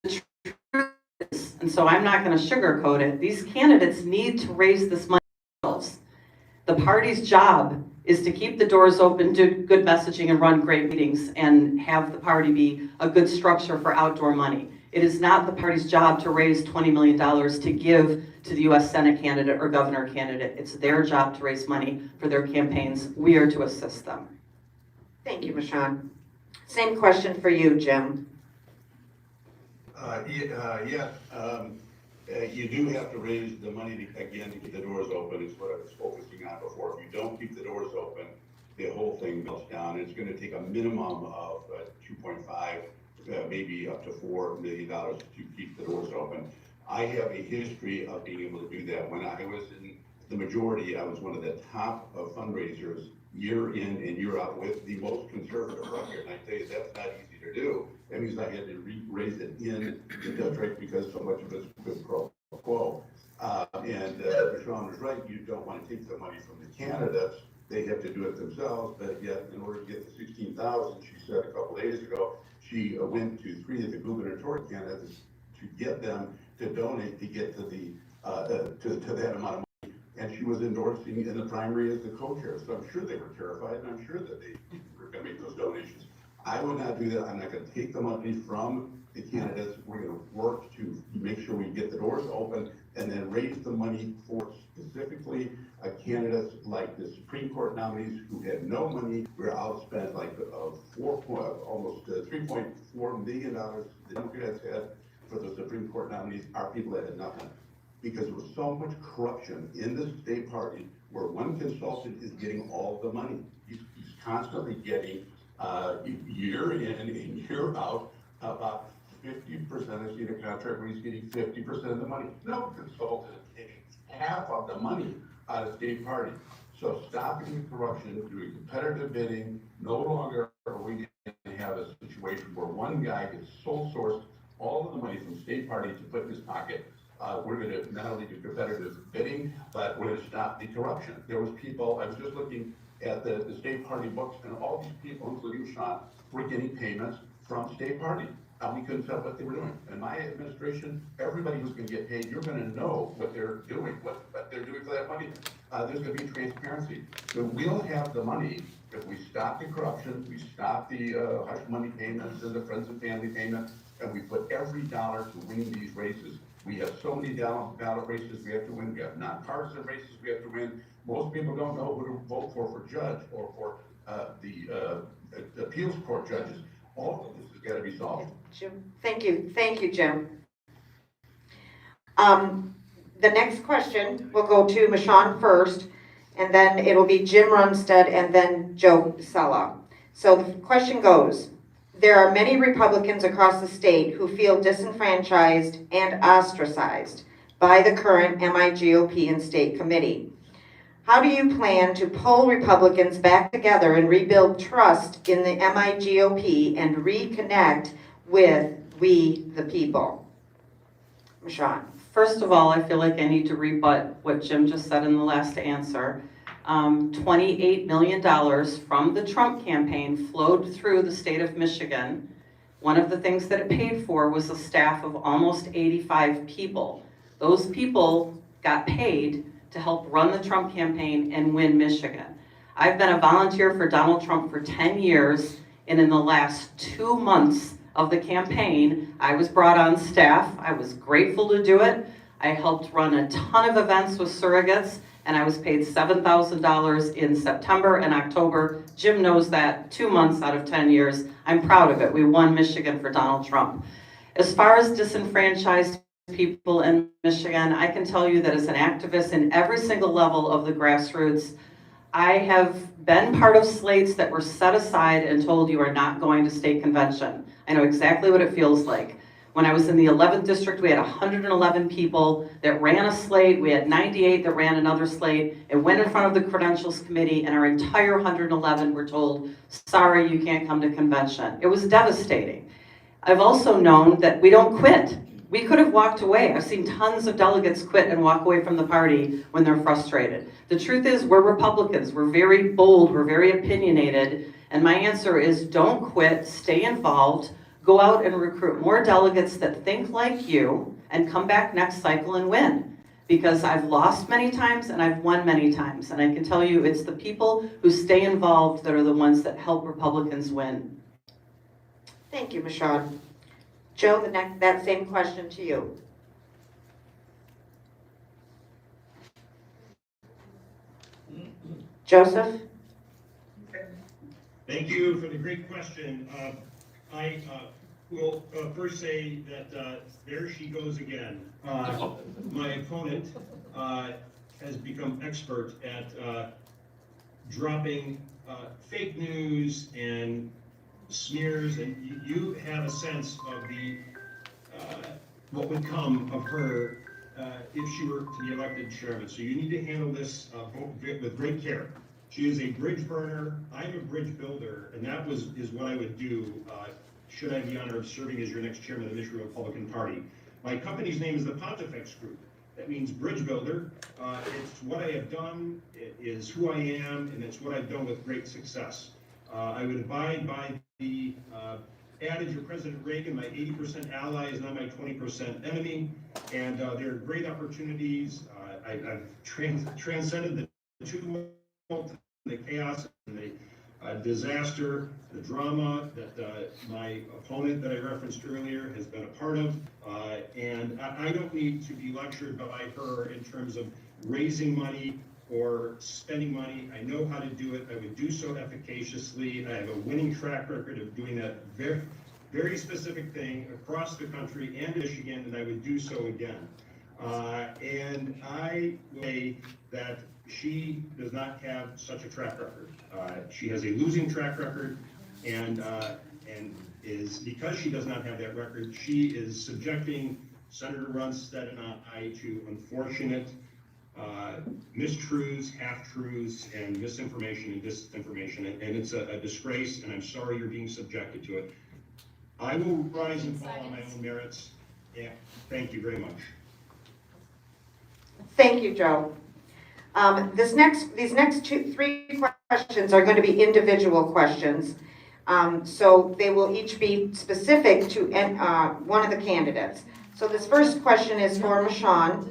Speaker 6: The truth is, and so I'm not going to sugarcoat it, these candidates need to raise this money themselves. The party's job is to keep the doors open, do good messaging, and run great meetings, and have the party be a good structure for outdoor money. It is not the party's job to raise $20 million to give to the U.S. Senate candidate or governor candidate. It's their job to raise money for their campaigns. We are to assist them.
Speaker 2: Thank you, Meshawn. Same question for you, Jim.
Speaker 7: Yes, you do have to raise the money again to keep the doors open, is what I was focusing on before. If you don't keep the doors open, the whole thing melts down. It's going to take a minimum of 2.5, maybe up to $4 million to keep the doors open. I have a history of being able to do that. When I was in the majority, I was one of the top fundraisers year in and year out with the most conservative record. And I tell you, that's not easy to do. That means I had to raise it in the district because so much of it's quid pro quo. And Meshawn was right. You don't want to take the money from the candidates. They have to do it themselves. But yet, in order to get the 16,000, she said a couple days ago, she went to 3 of the gubernatorial candidates to get them to donate to get to the to that amount of money. And she was endorsing in the primary as the co-chair. So I'm sure they were terrified, and I'm sure that they were going to make those donations. I would not do that. I'm not going to take the money from the candidates. We're going to work to make sure we get the doors open and then raise the money for specifically candidates like the Supreme Court nominees who had no money. We're outspent like almost $3.4 million the Democrats had for the Supreme Court nominees. Our people that had nothing, because there was so much corruption in the state party where one consultant is getting all the money. He's constantly getting year in and year out about 50%. I see the contract where he's getting 50% of the money. No consultant is taking half of the money out of state party. So stopping the corruption, doing competitive bidding, no longer are we going to have a situation where one guy gets sole sourced all of the money from state party to put in his pocket. We're going to not only do competitive bidding, but we're going to stop the corruption. There was people, I was just looking at the state party books, and all these people, including Sean, were getting payments from state party. We couldn't tell what they were doing. In my administration, everybody who's going to get paid, you're going to know what they're doing, what they're doing for that money. There's going to be transparency. So we'll have the money if we stop the corruption, we stop the hush money payments and the friends and family payments, and we put every dollar to win these races. We have so many ballot races we have to win. We have nonpartisan races we have to win. Most people don't know who to vote for judge or for the appeals court judges. All of this has got to be solved.
Speaker 2: Jim, thank you, Jim. The next question will go to Meshawn first, and then it'll be Jim Runestad and then Joe Cella. So the question goes, there are many Republicans across the state who feel disenfranchised and ostracized by the current MIGOP and state committee. How do you plan to pull Republicans back together and rebuild trust in the MIGOP and reconnect with we the people? Meshawn.
Speaker 6: First of all, I feel like I need to rebut what Jim just said in the last answer. $28 million from the Trump campaign flowed through the state of Michigan. One of the things that it paid for was a staff of almost 85 people. Those people got paid to help run the Trump campaign and win Michigan. I've been a volunteer for Donald Trump for 10 years, and in the last 2 months of the campaign, I was brought on staff. I was grateful to do it. I helped run a ton of events with surrogates, and I was paid $7,000 in September and October. Jim knows that, 2 months out of 10 years. I'm proud of it. We won Michigan for Donald Trump. As far as disenfranchised people in Michigan. I can tell you that as an activist in every single level of the grassroots, I have been part of slates that were set aside and told you are not going to state convention. I know exactly what it feels like. When I was in the 11th district, we had 111 people that ran a slate. We had 98 that ran another slate. It went in front of the credentials committee and our entire 111 were told, sorry, you can't come to convention. It was devastating. I've also known that we don't quit. We could have walked away. I've seen tons of delegates quit and walk away from the party when they're frustrated. The truth is, we're Republicans. We're very bold. We're very opinionated. And my answer is don't quit. Stay involved. Go out and recruit more delegates that think like you and come back next cycle and win. Because I've lost many times and I've won many times. And I can tell you it's the people who stay involved that are the ones that help Republicans win.
Speaker 2: Thank you, Meshawn. Joe, that same question to you. Joseph?
Speaker 5: Thank you for the great question. I will first say that there she goes again. My opponent has become expert at dropping fake news and smears, and you have a sense of the what would come of her if she were to be elected chairman. So you need to handle this with great care. She is a bridge burner. I'm a bridge builder, and that is what I would do should I have the honor of serving as your next chairman of the Michigan Republican Party. My company's name is the Pontifex Group. That means bridge builder. It's what I have done, it is who I am, and it's what I've done with great success. I would abide by the adage of President Reagan, my 80% ally is not my 20% enemy, and there are great opportunities. I've transcended the tumult, the chaos, and the disaster, the drama that my opponent that I referenced earlier has been a part of, and I don't need to be lectured by her in terms of raising money or spending money. I know how to do it. I would do so efficaciously. I have a winning track record of doing that very, very specific thing across the country and Michigan, and I would do so again. And I will say that she does not have such a track record. She has a losing track record, and is because she does not have that record, she is subjecting Senator Runestad and I to unfortunate mistruths, half-truths, and misinformation and disinformation, and it's a disgrace, and I'm sorry you're being subjected to it. I will rise and fall on my own merits, and thank you very much.
Speaker 2: Thank you, Joe. These next three questions are going to be individual questions. So they will each be specific to one of the candidates. So this first question is for Meshawn.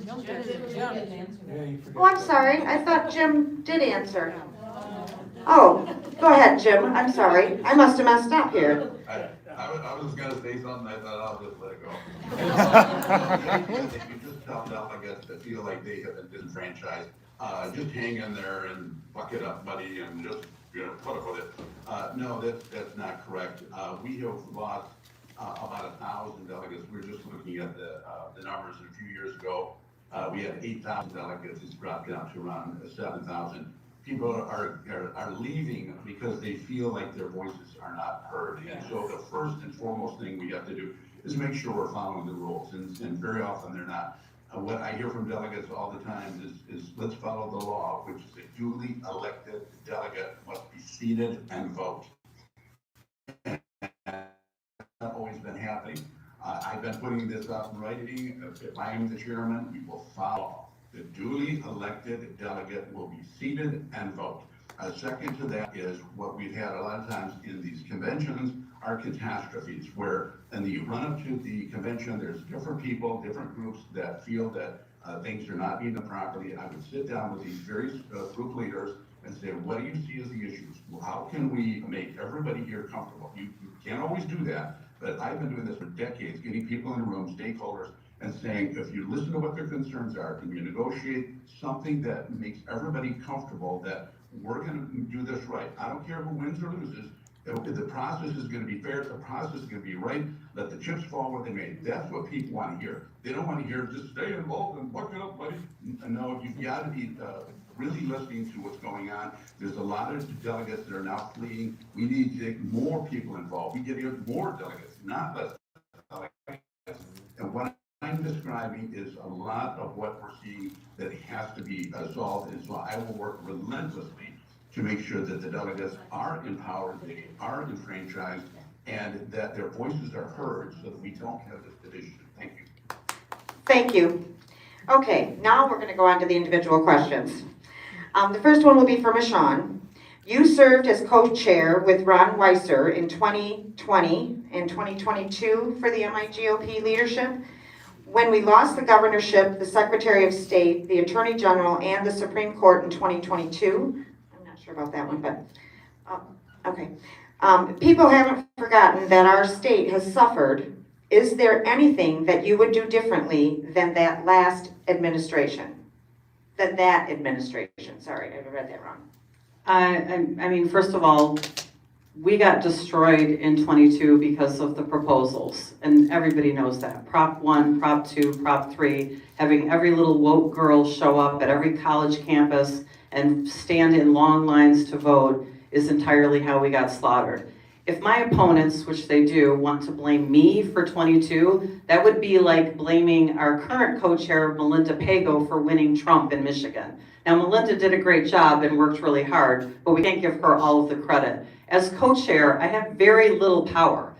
Speaker 2: Oh, I'm sorry. I thought Jim did answer. Oh, go ahead, Jim. I'm sorry. I must have messed up here.
Speaker 3: I was gonna say something, I thought I'll just let it go. If you just tell delegates that feel like they have been disenfranchised, just hang in there and bucket up money and just, put up with it. No, that's not correct. We have lost about 1,000 delegates. We were just looking at the numbers a few years ago. We had 8,000 delegates. It's dropped down to around 7,000. People are leaving because they feel like their voices are not heard. And so the first and foremost thing we have to do is make sure we're following the rules, and very often they're not. What I hear from delegates all the time is let's follow the law, which is a duly elected delegate must be seated and vote. And that's not always been happening. I've been putting this out in writing. If I am the chairman, we will follow. The duly elected delegate will be seated and vote. Second to that is what we've had a lot of times in these conventions are catastrophes, where in the run-up to the convention, there's different people, different groups that feel that things are not being done properly. I would sit down with these various group leaders and say, what do you see as the issues? Well, how can we make everybody here comfortable? You can't always do that, but I've been doing this for decades, getting people in the room, stakeholders, and saying, if you listen to what their concerns are, can you negotiate something that makes everybody comfortable that we're going to do this right? I don't care who wins or loses.
Speaker 7: The process is gonna be fair, the process is gonna be right, let the chips fall where they may. That's what people wanna hear. They don't wanna hear, just stay involved and look it up, buddy. No, you've gotta be, really listening to what's going on. There's a lot of delegates that are now fleeing. We need to get more people involved. We get more delegates, not less delegates. And what I'm describing is a lot of what we're seeing that has to be solved. And so I will work relentlessly to make sure that the delegates are empowered, they are enfranchised, and that their voices are heard so that we don't have this division. Thank you.
Speaker 2: Thank you. Okay, now we're going to go on to the individual questions. The first one will be for Meshawn. You served as co-chair with Ron Weiser in 2020 and 2022 for the MIGOP leadership. When we lost the governorship, the Secretary of State, the Attorney General, and the Supreme Court in 2022, I'm not sure about that one, but okay. People haven't forgotten that our state has suffered. Is there anything that you would do differently than that last administration? Sorry, I read that wrong.
Speaker 6: I mean, first of all, we got destroyed in 22 because of the proposals, and everybody knows that. Prop 1, Prop 2, Prop 3, having every little woke girl show up at every college campus and stand in long lines to vote is entirely how we got slaughtered. If my opponents, which they do, want to blame me for 22, that would be like blaming our current co-chair, Melinda Pago, for winning Trump in Michigan. Now, Melinda did a great job and worked really hard, but we can't give her all of the credit. As co-chair, I have very little power.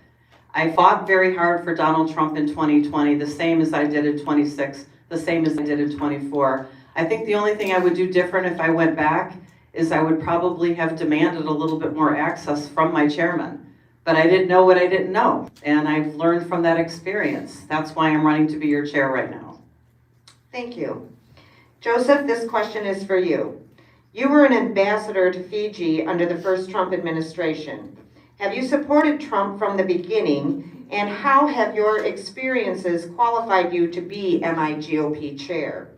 Speaker 6: I fought very hard for Donald Trump in 2020, the same as I did in 26, the same as I did in 24. I think the only thing I would do different if I went back is I would probably have demanded a little bit more access from my chairman. But I didn't know what I didn't know, and I've learned from that experience. That's why I'm running to be your chair right now.
Speaker 2: Thank you. Joseph, this question is for you. You were an ambassador to Fiji under the first Trump administration. Have you supported Trump from the beginning, and how have your experiences qualified you to be MIGOP chair?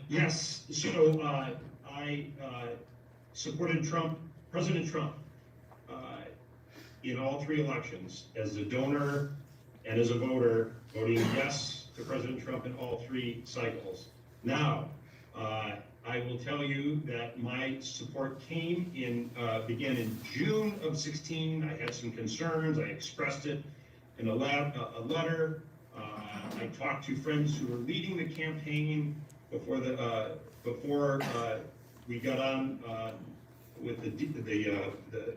Speaker 8: Yes, so I supported President Trump in all 3 elections as a donor and as a voter, voting yes to President Trump in all 3 cycles. Now, I will tell you that my support began in June of 16. I had some concerns. I expressed it in a letter. I talked to friends who were leading the campaign before we got on with the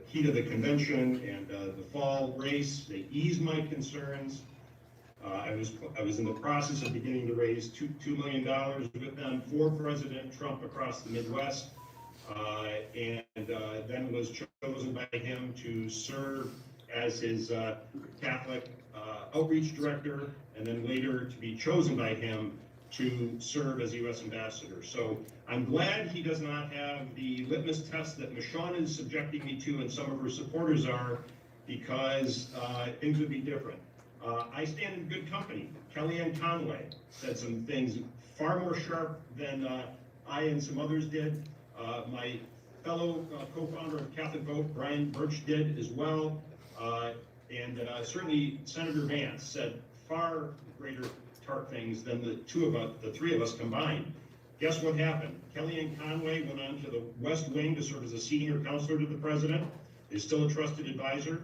Speaker 8: heat of the convention and the fall race. They eased my concerns. I was in the process of beginning to raise $2 million with them for President Trump across the Midwest, and then was chosen by him to serve as his Catholic outreach director, and then later to be chosen by him to serve as U.S. ambassador. So I'm glad he does not have the litmus test that Meshawn is subjecting me to and some of her supporters are, because things would be different. I stand in good company. Kellyanne Conway said some things far more sharp than I and some others did. My fellow co-founder of Catholic Vote, Brian Birch, did as well. And certainly Senator Vance said far greater tart things than the 3 of us combined. Guess what happened? Kellyanne Conway went on to the West Wing to serve as a senior counselor to the president, is still a trusted advisor.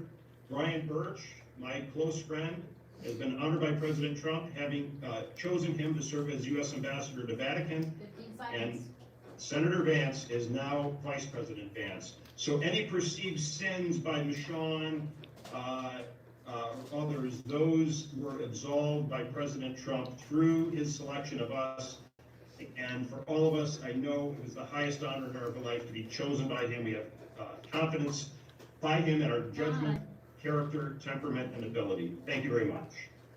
Speaker 8: Brian Birch, my close friend, has been honored by President Trump, having chosen him to serve as U.S. ambassador to Vatican. And Senator Vance is now Vice President Vance. So any perceived sins by Meshawn or others, those were absolved by President Trump through his selection of us. And for all of us, I know it was the highest honor in our life to be chosen by him. We have confidence by him in our judgment, character, temperament, and ability. Thank you very much.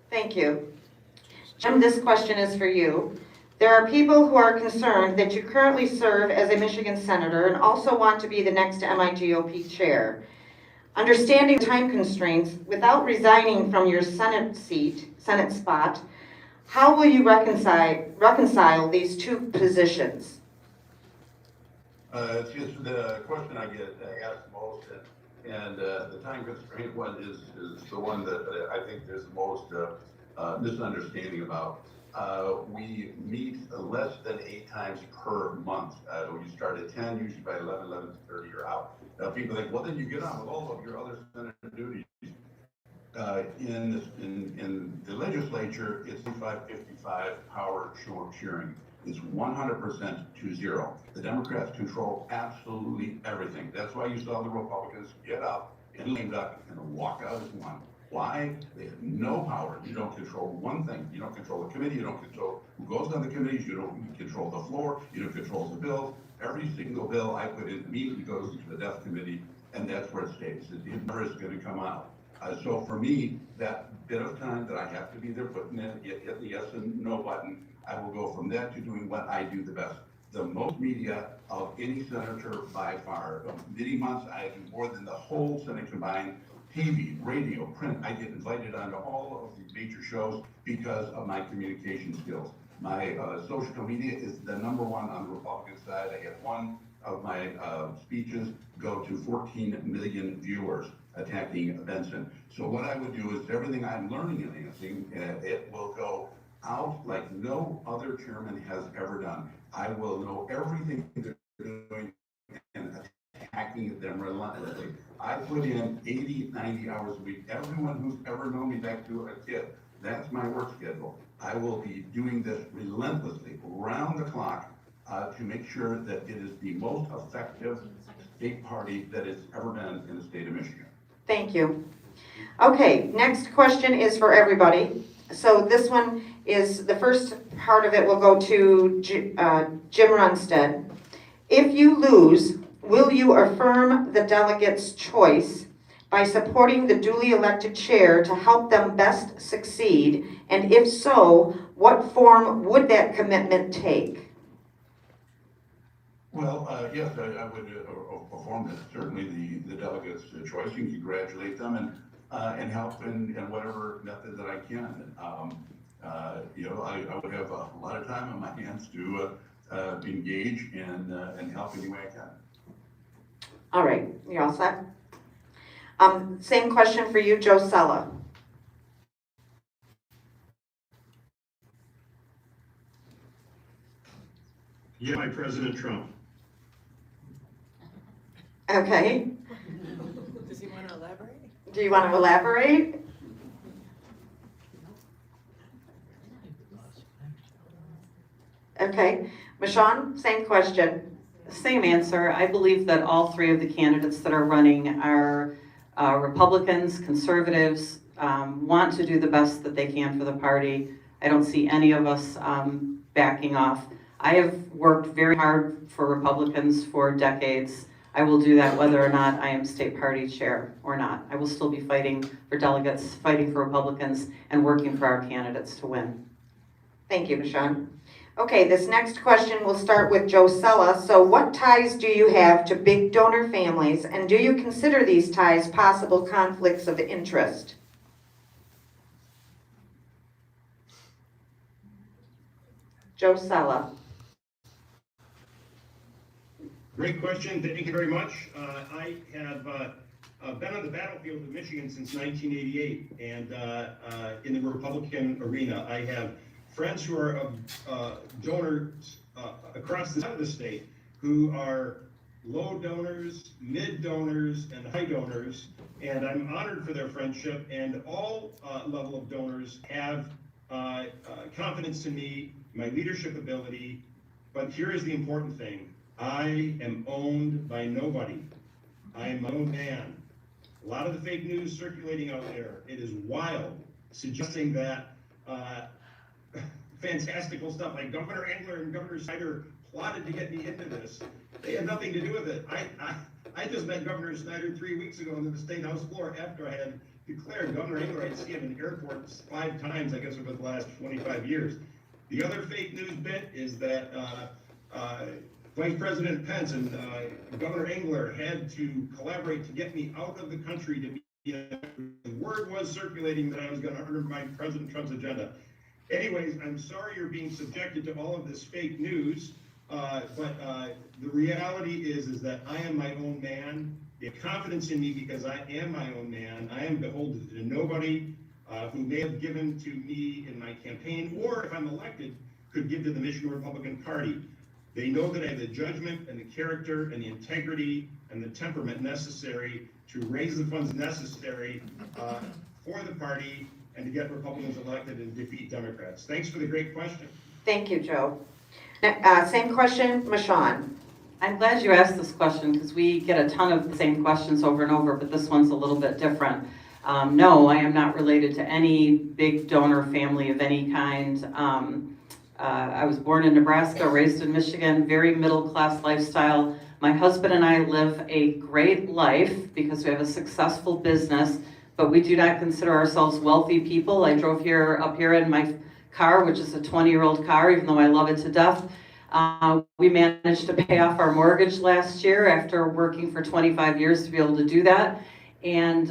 Speaker 2: Thank you. Jim, this question is for you. There are people who are concerned that you currently serve as a Michigan senator and also want to be the next MIGOP chair. Understanding time constraints, without resigning from your Senate spot, how will you reconcile these 2 positions?
Speaker 7: It's the question I get asked most, and the time constraint one is the one that I think there's the most misunderstanding about. We meet less than 8 times per month. We start at 10, usually by 11:30 you're out. People think, well, then you get on with all of your other senator duties. In the legislature, it's 55-55 power sharing. It's 100% to 0. The Democrats control absolutely everything. That's why you saw the Republicans get up and lame duck and walk out as one. Why? They have no power. You don't control one thing. You don't control the committee. You don't control who goes on the committees. You don't control the floor. You don't control the bills. Every single bill I put in immediately goes to the Death Committee, and that's where it stays. It never is going to come out. So for me, that bit of time that I have to be there, putting in, hit the yes and no button, I will go from that to doing what I do the best. The most media of any senator by far. Many months I do more than the whole Senate combined. TV, radio, print. I get invited onto all of the major shows because of my communication skills. My social media is the #1 on the Republican side. I had one of my speeches go to 14 million viewers attacking Benson. So what I would do is everything I'm learning in Lansing, it will go out like no other chairman has ever done. I will know everything they're doing and attacking them relentlessly. I put in 80, 90 hours a week. Everyone who's ever known me back to a kid, that's my work schedule. I will be doing this relentlessly, round the clock, to make sure that it is the most effective state party that it's ever been in the state of Michigan.
Speaker 2: Thank you. Okay, next question is for everybody. So this one is, the first part of it will go to Jim Runestad. If you lose, will you affirm the delegates' choice by supporting the duly elected chair to help them best succeed? And if so, what form would that commitment take?
Speaker 7: Well, yes, I would perform this. Certainly the delegates' choice, and congratulate them and help in whatever method that I can. I would have a lot of time on my hands to engage and help any way I can.
Speaker 2: All right, you all set? Same question for you, Joe Cella.
Speaker 8: Yeah, by President Trump.
Speaker 2: Okay.
Speaker 1: Does he want to elaborate?
Speaker 2: Do you want to elaborate? Okay. Meshawn, same question.
Speaker 6: Same answer. I believe that all 3 of the candidates that are running are Republicans, conservatives, want to do the best that they can for the party. I don't see any of us backing off. I have worked very hard for Republicans for decades. I will do that whether or not I am state party chair or not. I will still be fighting for delegates, fighting for Republicans, and working for our candidates to win.
Speaker 2: Thank you, Meshawn. Okay, this next question will start with Joe Cella. So what ties do you have to big donor families, and do you consider these ties possible conflicts of interest? Joe Cella.
Speaker 8: Great question. Thank you very much. I have been on the battlefield of Michigan since 1988, and in the Republican arena, I have friends who are donors across the side of the state who are low donors, mid donors, and high donors, and I'm honored for their friendship. And all level of donors have confidence in me, my leadership ability. But here is the important thing. I am owned by nobody. I am my own man. A lot of the fake news circulating out there, it is wild, suggesting that fantastical stuff like Governor Engler and Governor Snyder plotted to get me into this. They had nothing to do with it. I just met Governor Snyder 3 weeks ago on the State House floor after I had declared Governor Engler. I'd see him in airports 5 times, I guess, over the last 25 years. The other fake news bit is that Vice President Pence and Governor Engler had to collaborate to get me out of the country to be. The word was circulating that I was going to undermine President Trump's agenda. Anyways, I'm sorry you're being subjected to all of this fake news. The reality is that I am my own man. They have confidence in me because I am my own man. I am beholden to nobody who may have given to me in my campaign, or if I'm elected, could give to the Michigan Republican Party. They know that I have the judgment and the character and the integrity and the temperament necessary to raise the funds necessary for the party and to get Republicans elected and defeat Democrats. Thanks for the great question.
Speaker 2: Thank you, Joe. Same question, Meshawn.
Speaker 6: I'm glad you asked this question because we get a ton of the same questions over and over, but this one's a little bit different. No, I am not related to any big donor family of any kind. I was born in Nebraska, raised in Michigan, very middle-class lifestyle. My husband and I live a great life because we have a successful business, but we do not consider ourselves wealthy people. I drove up here in my car, which is a 20-year-old car, even though I love it to death. We managed to pay off our mortgage last year after working for 25 years to be able to do that. And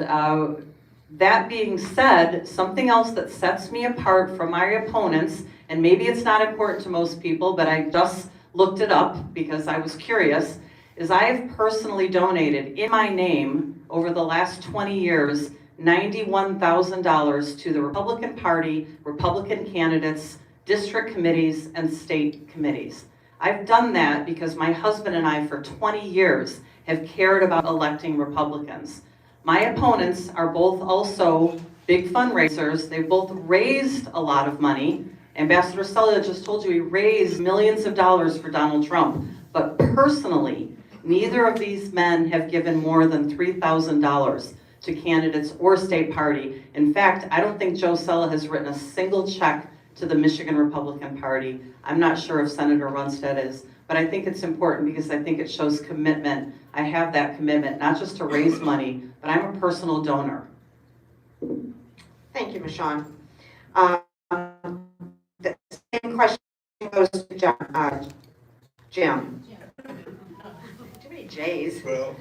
Speaker 6: that being said, something else that sets me apart from my opponents, and maybe it's not important to most people, but I just looked it up because I was curious, is I have personally donated in my name over the last 20 years, $91,000 to the Republican Party, Republican candidates, district committees, and state committees. I've done that because my husband and I for 20 years have cared about electing Republicans. My opponents are both also big fundraisers. They've both raised a lot of money. Ambassador Cella just told you he raised millions of dollars for Donald Trump. But personally, neither of these men have given more than $3,000 to candidates or state party. In fact, I don't think Joe Cella has written a single check to the Michigan Republican Party. I'm not sure if Senator Runestad is, but I think it's important because I think it shows commitment. I have that commitment, not just to raise money, but I'm a personal donor.
Speaker 2: Thank you, Meshawn. The same question goes to Jim. Too many J's.
Speaker 7: Well,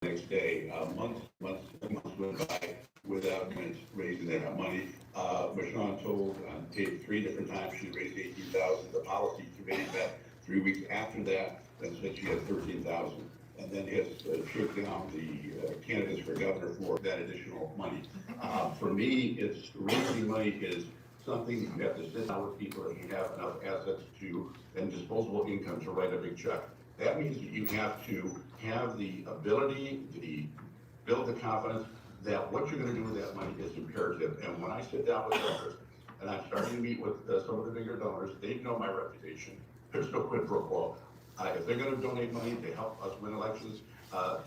Speaker 7: next day, months went by without raising that money. Meshawn told on tape 3 different times she raised $18,000. The policy committee met 3 weeks after that and said she had $13,000. And then has shook down the candidates for governor for that additional money. For me, it's raising money is something you have to sit down with people if you have enough assets to and disposable income to write a big check. That means that you have to have the ability to build the confidence that what you're going to do with that money is imperative. And when I sit down with donors, and I'm starting to meet with some of the bigger donors, they know my reputation. There's no quid pro quo. If they're going to donate money to help us win elections,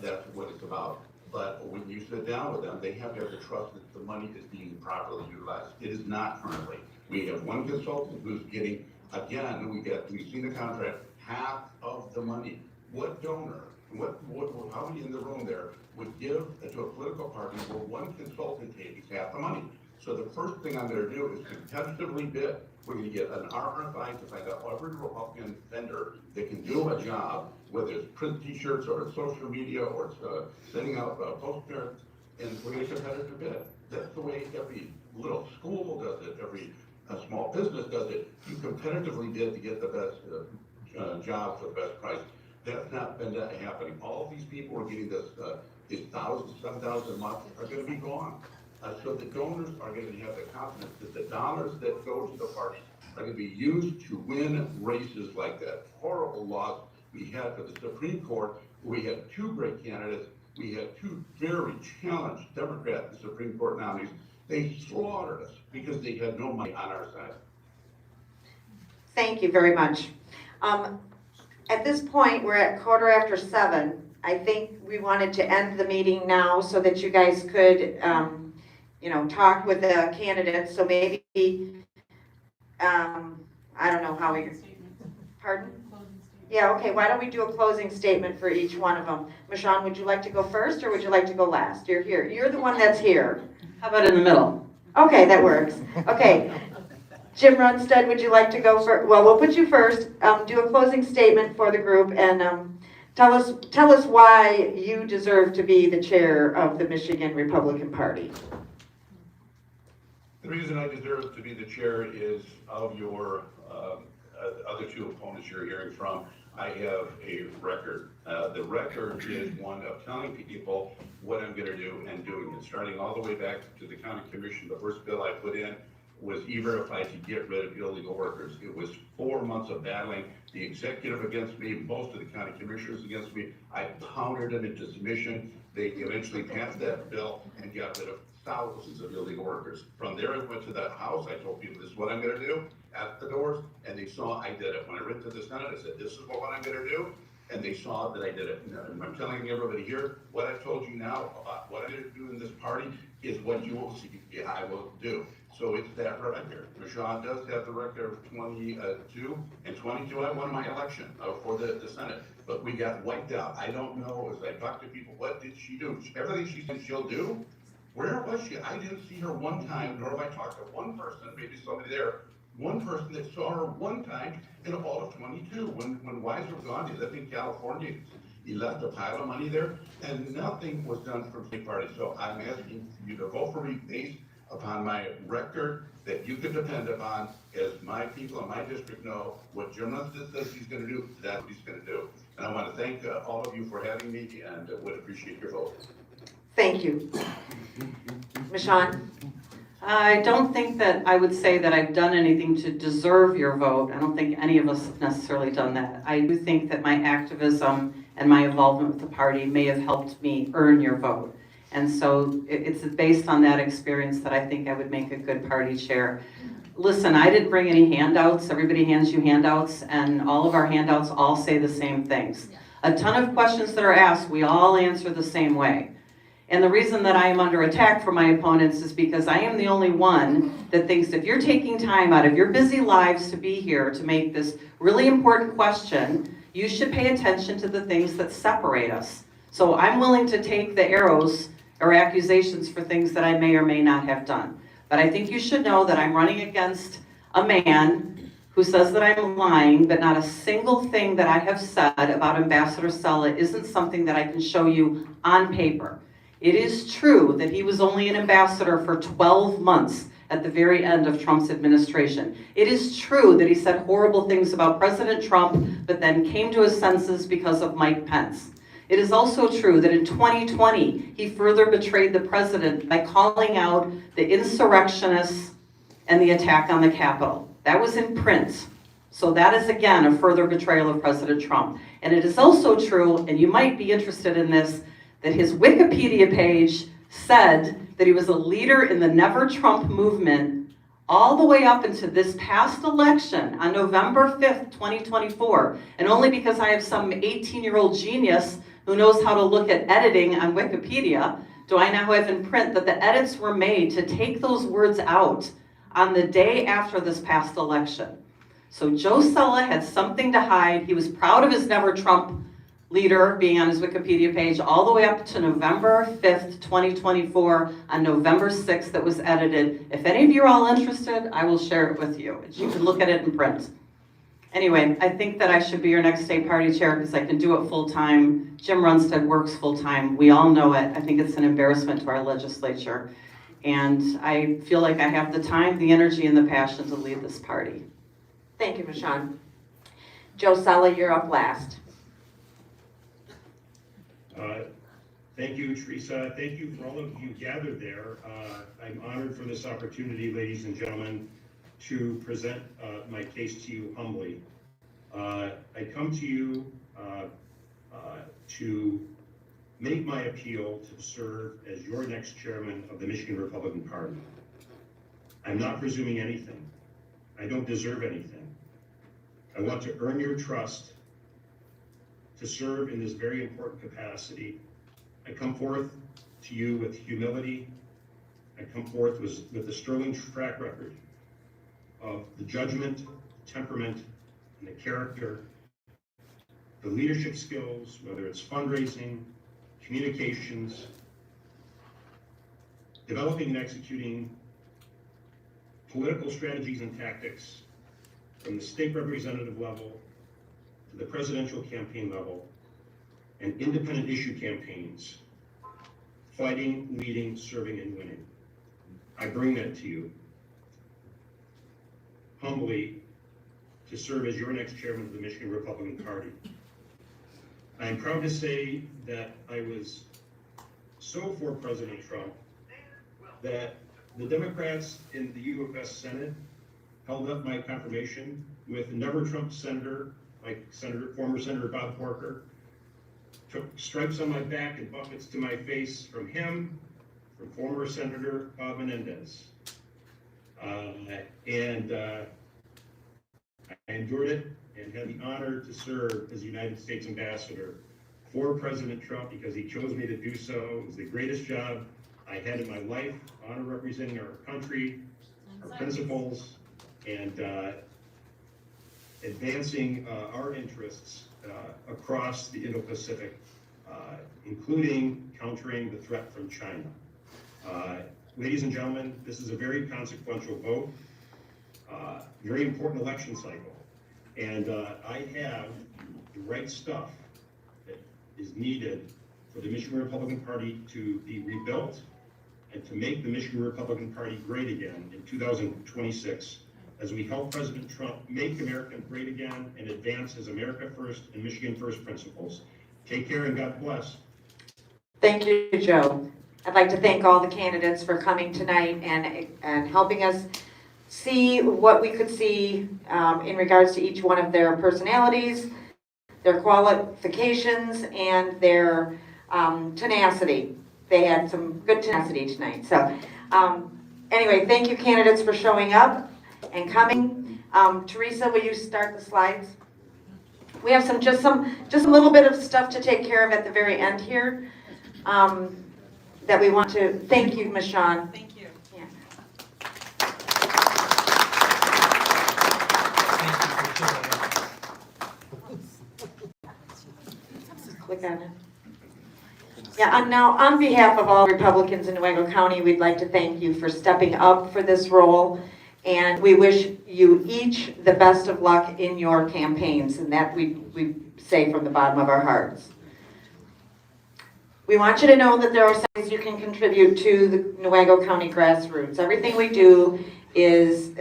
Speaker 7: that's what it's about. But when you sit down with them, they have to trust that the money is being properly utilized. It is not currently. We have one consultant who's getting, again, we've seen the contract, half of the money. What donor, how many in the room there would give to a political party where one consultant takes half the money? So the first thing I'm going to do is competitively bid. We're going to get an RFI to find out every Republican vendor that can do a job, whether it's print T-shirts or it's social media or it's sending out postcards, and we're going to competitive bid. That's the way every little school does it, every small business does it. You competitively bid to get the best job for the best price. That's not been happening. All of these people are getting this, these thousands, 7,000 a month are going to be gone. So the donors are going to have the confidence that the dollars that go to the party are going to be used to win races like that horrible loss we had for the Supreme Court. We had 2 great candidates. We had 2 very challenged Democrat Supreme Court nominees. They slaughtered us because they had no money on our side.
Speaker 2: Thank you very much. At this point, we're at 7:15. I think we wanted to end the meeting now so that you guys could talk with the candidates, so maybe, I don't know how we, pardon? Yeah, okay, why don't we do a closing statement for each one of them? Meshawn, would you like to go first, or would you like to go last? You're here, you're the one that's here.
Speaker 6: How about in the middle?
Speaker 2: Okay, that works. Okay, Jim Runestad, would you like to go first? Well, we'll put you first, do a closing statement for the group, and tell us why you deserve to be the chair of the Michigan Republican Party.
Speaker 3: The reason I deserve to be the chair is of your other two opponents you're hearing from. I have a record. The record is one of telling people what I'm going to do and doing it. Starting all the way back to the county commission, the first bill I put in was E-Verify to get rid of illegal workers. It was 4 months of battling the executive against me, most of the county commissioners against me. I pounded them into submission. They eventually passed that bill and got rid of thousands of illegal workers. From there, I went to the House. I told people, this is what I'm going to do at the doors, and they saw I did it. When I went to the Senate, I said, this is what I'm going to do, and they saw that I did it. And I'm telling everybody here, what I've told you now about what I'm going to do in this party is what you will see I will do. So it's that right here. Meshawn does have the record of 22, and 22 I won my election for the Senate, but we got wiped out. I don't know, as I talk to people, what did she do? Everything she said she'll do, where was she? I didn't see her one time, nor have I talked to one person, maybe somebody there, one person that saw her one time in all of 22. When Weiser was gone, he lived in California. He left a pile of money there, and nothing was done from the party. So I'm asking you to vote for me based upon my record that you can depend upon, as my people in my district know what Jim Runestad says he's going to do, that's what he's going to do. And I want to thank all of you for having me, and would appreciate your vote.
Speaker 2: Thank you. Meshawn?
Speaker 6: I don't think that I would say that I've done anything to deserve your vote. I don't think any of us have necessarily done that. I do think that my activism and my involvement with the party may have helped me earn your vote. And so it's based on that experience that I think I would make a good party chair. Listen, I didn't bring any handouts. Everybody hands you handouts, and all of our handouts all say the same things. A ton of questions that are asked, we all answer the same way. And the reason that I am under attack from my opponents is because I am the only one that thinks if you're taking time out of your busy lives to be here to make this really important question, you should pay attention to the things that separate us. So I'm willing to take the arrows or accusations for things that I may or may not have done. But I think you should know that I'm running against a man who says that I'm lying, but not a single thing that I have said about Ambassador Cella isn't something that I can show you on paper. It is true that he was only an ambassador for 12 months at the very end of Trump's administration. It is true that he said horrible things about President Trump, but then came to his senses because of Mike Pence. It is also true that in 2020, he further betrayed the president by calling out the insurrectionists and the attack on the Capitol. That was in print. So that is, again, a further betrayal of President Trump. And it is also true, and you might be interested in this, that his Wikipedia page said that he was a leader in the Never Trump movement all the way up into this past election on November 5th, 2024. And only because I have some 18-year-old genius who knows how to look at editing on Wikipedia do I now have in print that the edits were made to take those words out on the day after this past election. So Joe Cella had something to hide. He was proud of his Never Trump leader being on his Wikipedia page all the way up to November 5th, 2024, on November 6th that was edited. If any of you are all interested, I will share it with you. You can look at it in print. Anyway, I think that I should be your next state party chair because I can do it full time. Jim Runestad works full time. We all know it. I think it's an embarrassment to our legislature. And I feel like I have the time, the energy, and the passion to lead this party.
Speaker 2: Thank you, Meshawn. Joe Cella, you're up last.
Speaker 8: Thank you, Teresa. Thank you for all of you gathered there. I'm honored for this opportunity, ladies and gentlemen, to present my case to you humbly. I come to you to make my appeal to serve as your next chairman of the Michigan Republican Party. I'm not presuming anything. I don't deserve anything. I want to earn your trust to serve in this very important capacity. I come forth to you with humility. I come forth with a sterling track record of the judgment, temperament, and the character, the leadership skills, whether it's fundraising, communications, developing and executing political strategies and tactics from the state representative level to the presidential campaign level, and independent issue campaigns, fighting, leading, serving, and winning. I bring that to you. humbly to serve as your next chairman of the Michigan Republican Party. I'm proud to say that I was so for President Trump that the Democrats in the U.S. Senate held up my confirmation with a never Trump senator, like former Senator Bob Corker, took stripes on my back and buckets to my face from him, from former Senator Bob Menendez. I endured it and had the honor to serve as United States Ambassador for President Trump because he chose me to do so. It was the greatest job I had in my life, honor representing our country, our principles, and advancing our interests across the Indo-Pacific, including countering the threat from China. Ladies and gentlemen, this is a very consequential vote, very important election cycle. And I have the right stuff that is needed for the Michigan Republican Party to be rebuilt and to make the Michigan Republican Party great again in 2026 as we help President Trump make America great again and advance his America First and Michigan First principles. Take care and God bless.
Speaker 2: Thank you, Joe. I'd like to thank all the candidates for coming tonight and helping us see what we could see in regards to each one of their personalities, their qualifications, and their tenacity. They had some good tenacity tonight. So anyway, thank you candidates for showing up and coming. Teresa, will you start the slides? We have just a little bit of stuff to take care of at the very end here that we want to thank you, Meshawn.
Speaker 4: Thank you.
Speaker 2: Yeah. Click on it. Yeah, and now on behalf of all Republicans in Newaygo County, we'd like to thank you for stepping up for this role, and we wish you each the best of luck in your campaigns, and that we say from the bottom of our hearts. We want you to know that there are ways you can contribute to the Newaygo County Grassroots. Everything we do is,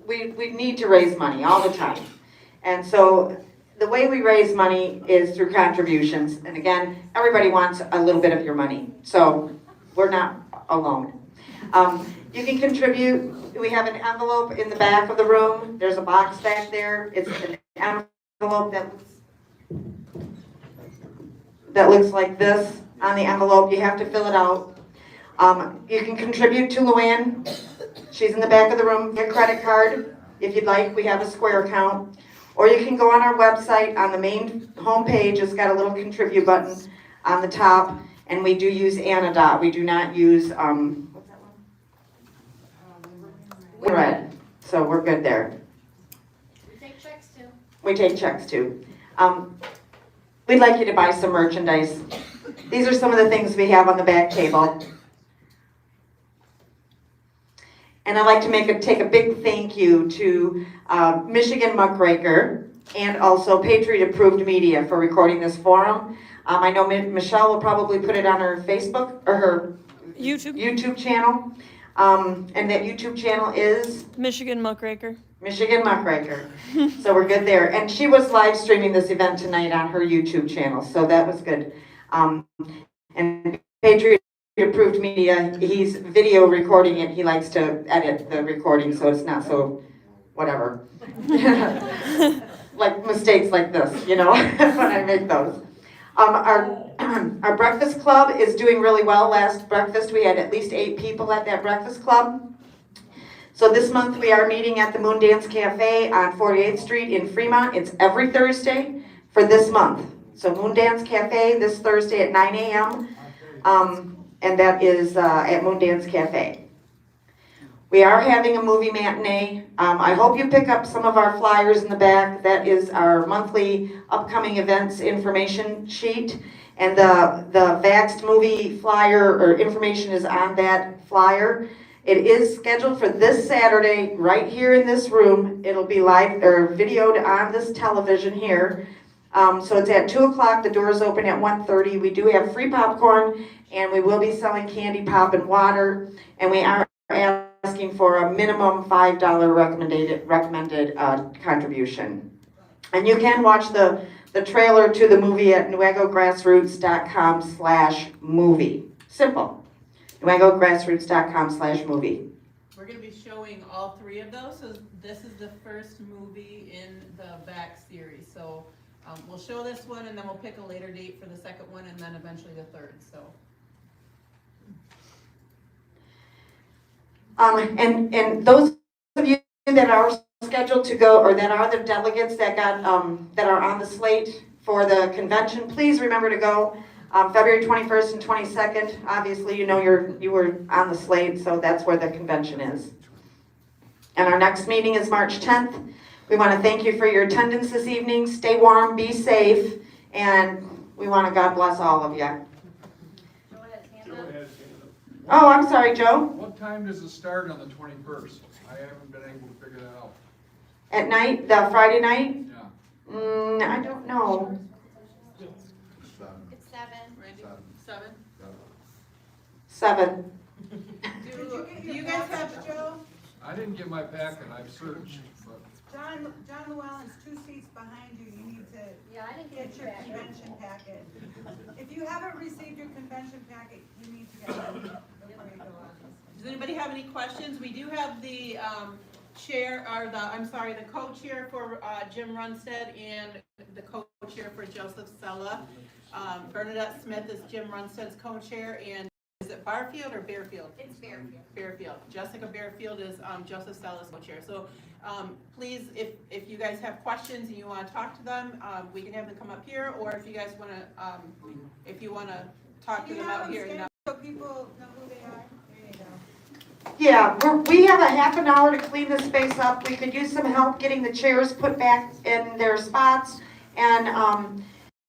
Speaker 2: we need to raise money all the time. And so the way we raise money is through contributions. And again, everybody wants a little bit of your money. So we're not alone. You can contribute. We have an envelope in the back of the room. There's a box back there. It's an envelope that looks like this on the envelope. You have to fill it out. You can contribute to Luann. She's in the back of the room. Your credit card, if you'd like. We have a Square account. Or you can go on our website. On the main homepage, it's got a little contribute button on the top. And we do use Anadot. We do not use, what's that one? Red. So we're good there.
Speaker 9: We take checks too.
Speaker 2: We take checks too. We'd like you to buy some merchandise. These are some of the things we have on the back table. And I'd like to take a big thank you to Michigan Muckraker and also Patriot Approved Media for recording this forum. I know Michelle will probably put it on her Facebook or her YouTube channel. And that YouTube channel is?
Speaker 10: Michigan Muckraker.
Speaker 2: Michigan Muckraker. So we're good there. And she was live streaming this event tonight on her YouTube channel, so that was good. And Patriot Approved Media, he's video recording it. He likes to edit the recording so it's not so whatever. Like mistakes like this, you know, when I make those. Our breakfast club is doing really well. Last breakfast we had at least 8 people at that breakfast club. So this month we are meeting at the Moondance Cafe on 48th Street in Fremont. It's every Thursday for this month. So Moondance Cafe this Thursday at 9 a.m. And that is at Moondance Cafe. We are having a movie matinee. I hope you pick up some of our flyers in the back. That is our monthly upcoming events information sheet. And the Vaxxed movie flyer or information is on that flyer. It is scheduled for this Saturday right here in this room. It'll be live or videoed on this television here. So it's at 2 o'clock. The doors open at 1:30. We do have free popcorn and we will be selling candy, pop, and water. And we are asking for a minimum $5 recommended contribution. And you can watch the trailer to the movie at newaygograssroots.com/movie. Simple. newaygograssroots.com/movie.
Speaker 4: We're gonna be showing all three of those, so this is the first movie in the back series, so, we'll show this one, and then we'll pick a later date for the second one, and then eventually the third, so.
Speaker 2: And those of you that are scheduled to go, or that are the delegates that got, that are on the slate for the convention, please remember to go. February 21st and 22nd, obviously, you know you were on the slate, so that's where the convention is. And our next meeting is March 10th. We want to thank you for your attendance this evening. Stay warm, be safe, and we want to God bless all of you.
Speaker 9: Go ahead, hand up.
Speaker 2: Oh, I'm sorry, Joe.
Speaker 1: What time does it start on the 21st? I haven't been able to figure that out.
Speaker 2: At night, the Friday night?
Speaker 1: Yeah.
Speaker 2: I don't know.
Speaker 9: It's 7.
Speaker 4: Randy, 7?
Speaker 2: 7.
Speaker 4: Do you guys have,
Speaker 10: Joe,
Speaker 1: I didn't get my packet, I've searched, but
Speaker 10: John Llewellyn's 2 seats behind you, you need to
Speaker 9: Yeah, I didn't
Speaker 10: get
Speaker 9: get
Speaker 10: your
Speaker 9: your packet.
Speaker 10: convention packet. If you haven't received your convention packet, you need to get it before you go on.
Speaker 4: does anybody have any questions? We do have the, chair, or the co-chair for, Jim Runestad and the co-chair for Joseph Cella. Bernadette Smith is Jim Runestad's co-chair, and is it Barfield or Bearfield?
Speaker 9: It's Fairfield.
Speaker 4: Fairfield. Jessica Bearfield is Joseph Stella's co-chair. So please, if you guys have questions and you want to talk to them, we can have them come up here, or if you guys want to, if you want to talk to
Speaker 10: You
Speaker 4: them
Speaker 10: have
Speaker 4: out
Speaker 10: them
Speaker 4: here.
Speaker 10: scheduled so people know who they are? There you go.
Speaker 2: Yeah, we have a half an hour to clean this space up. We could use some help getting the chairs put back in their spots. And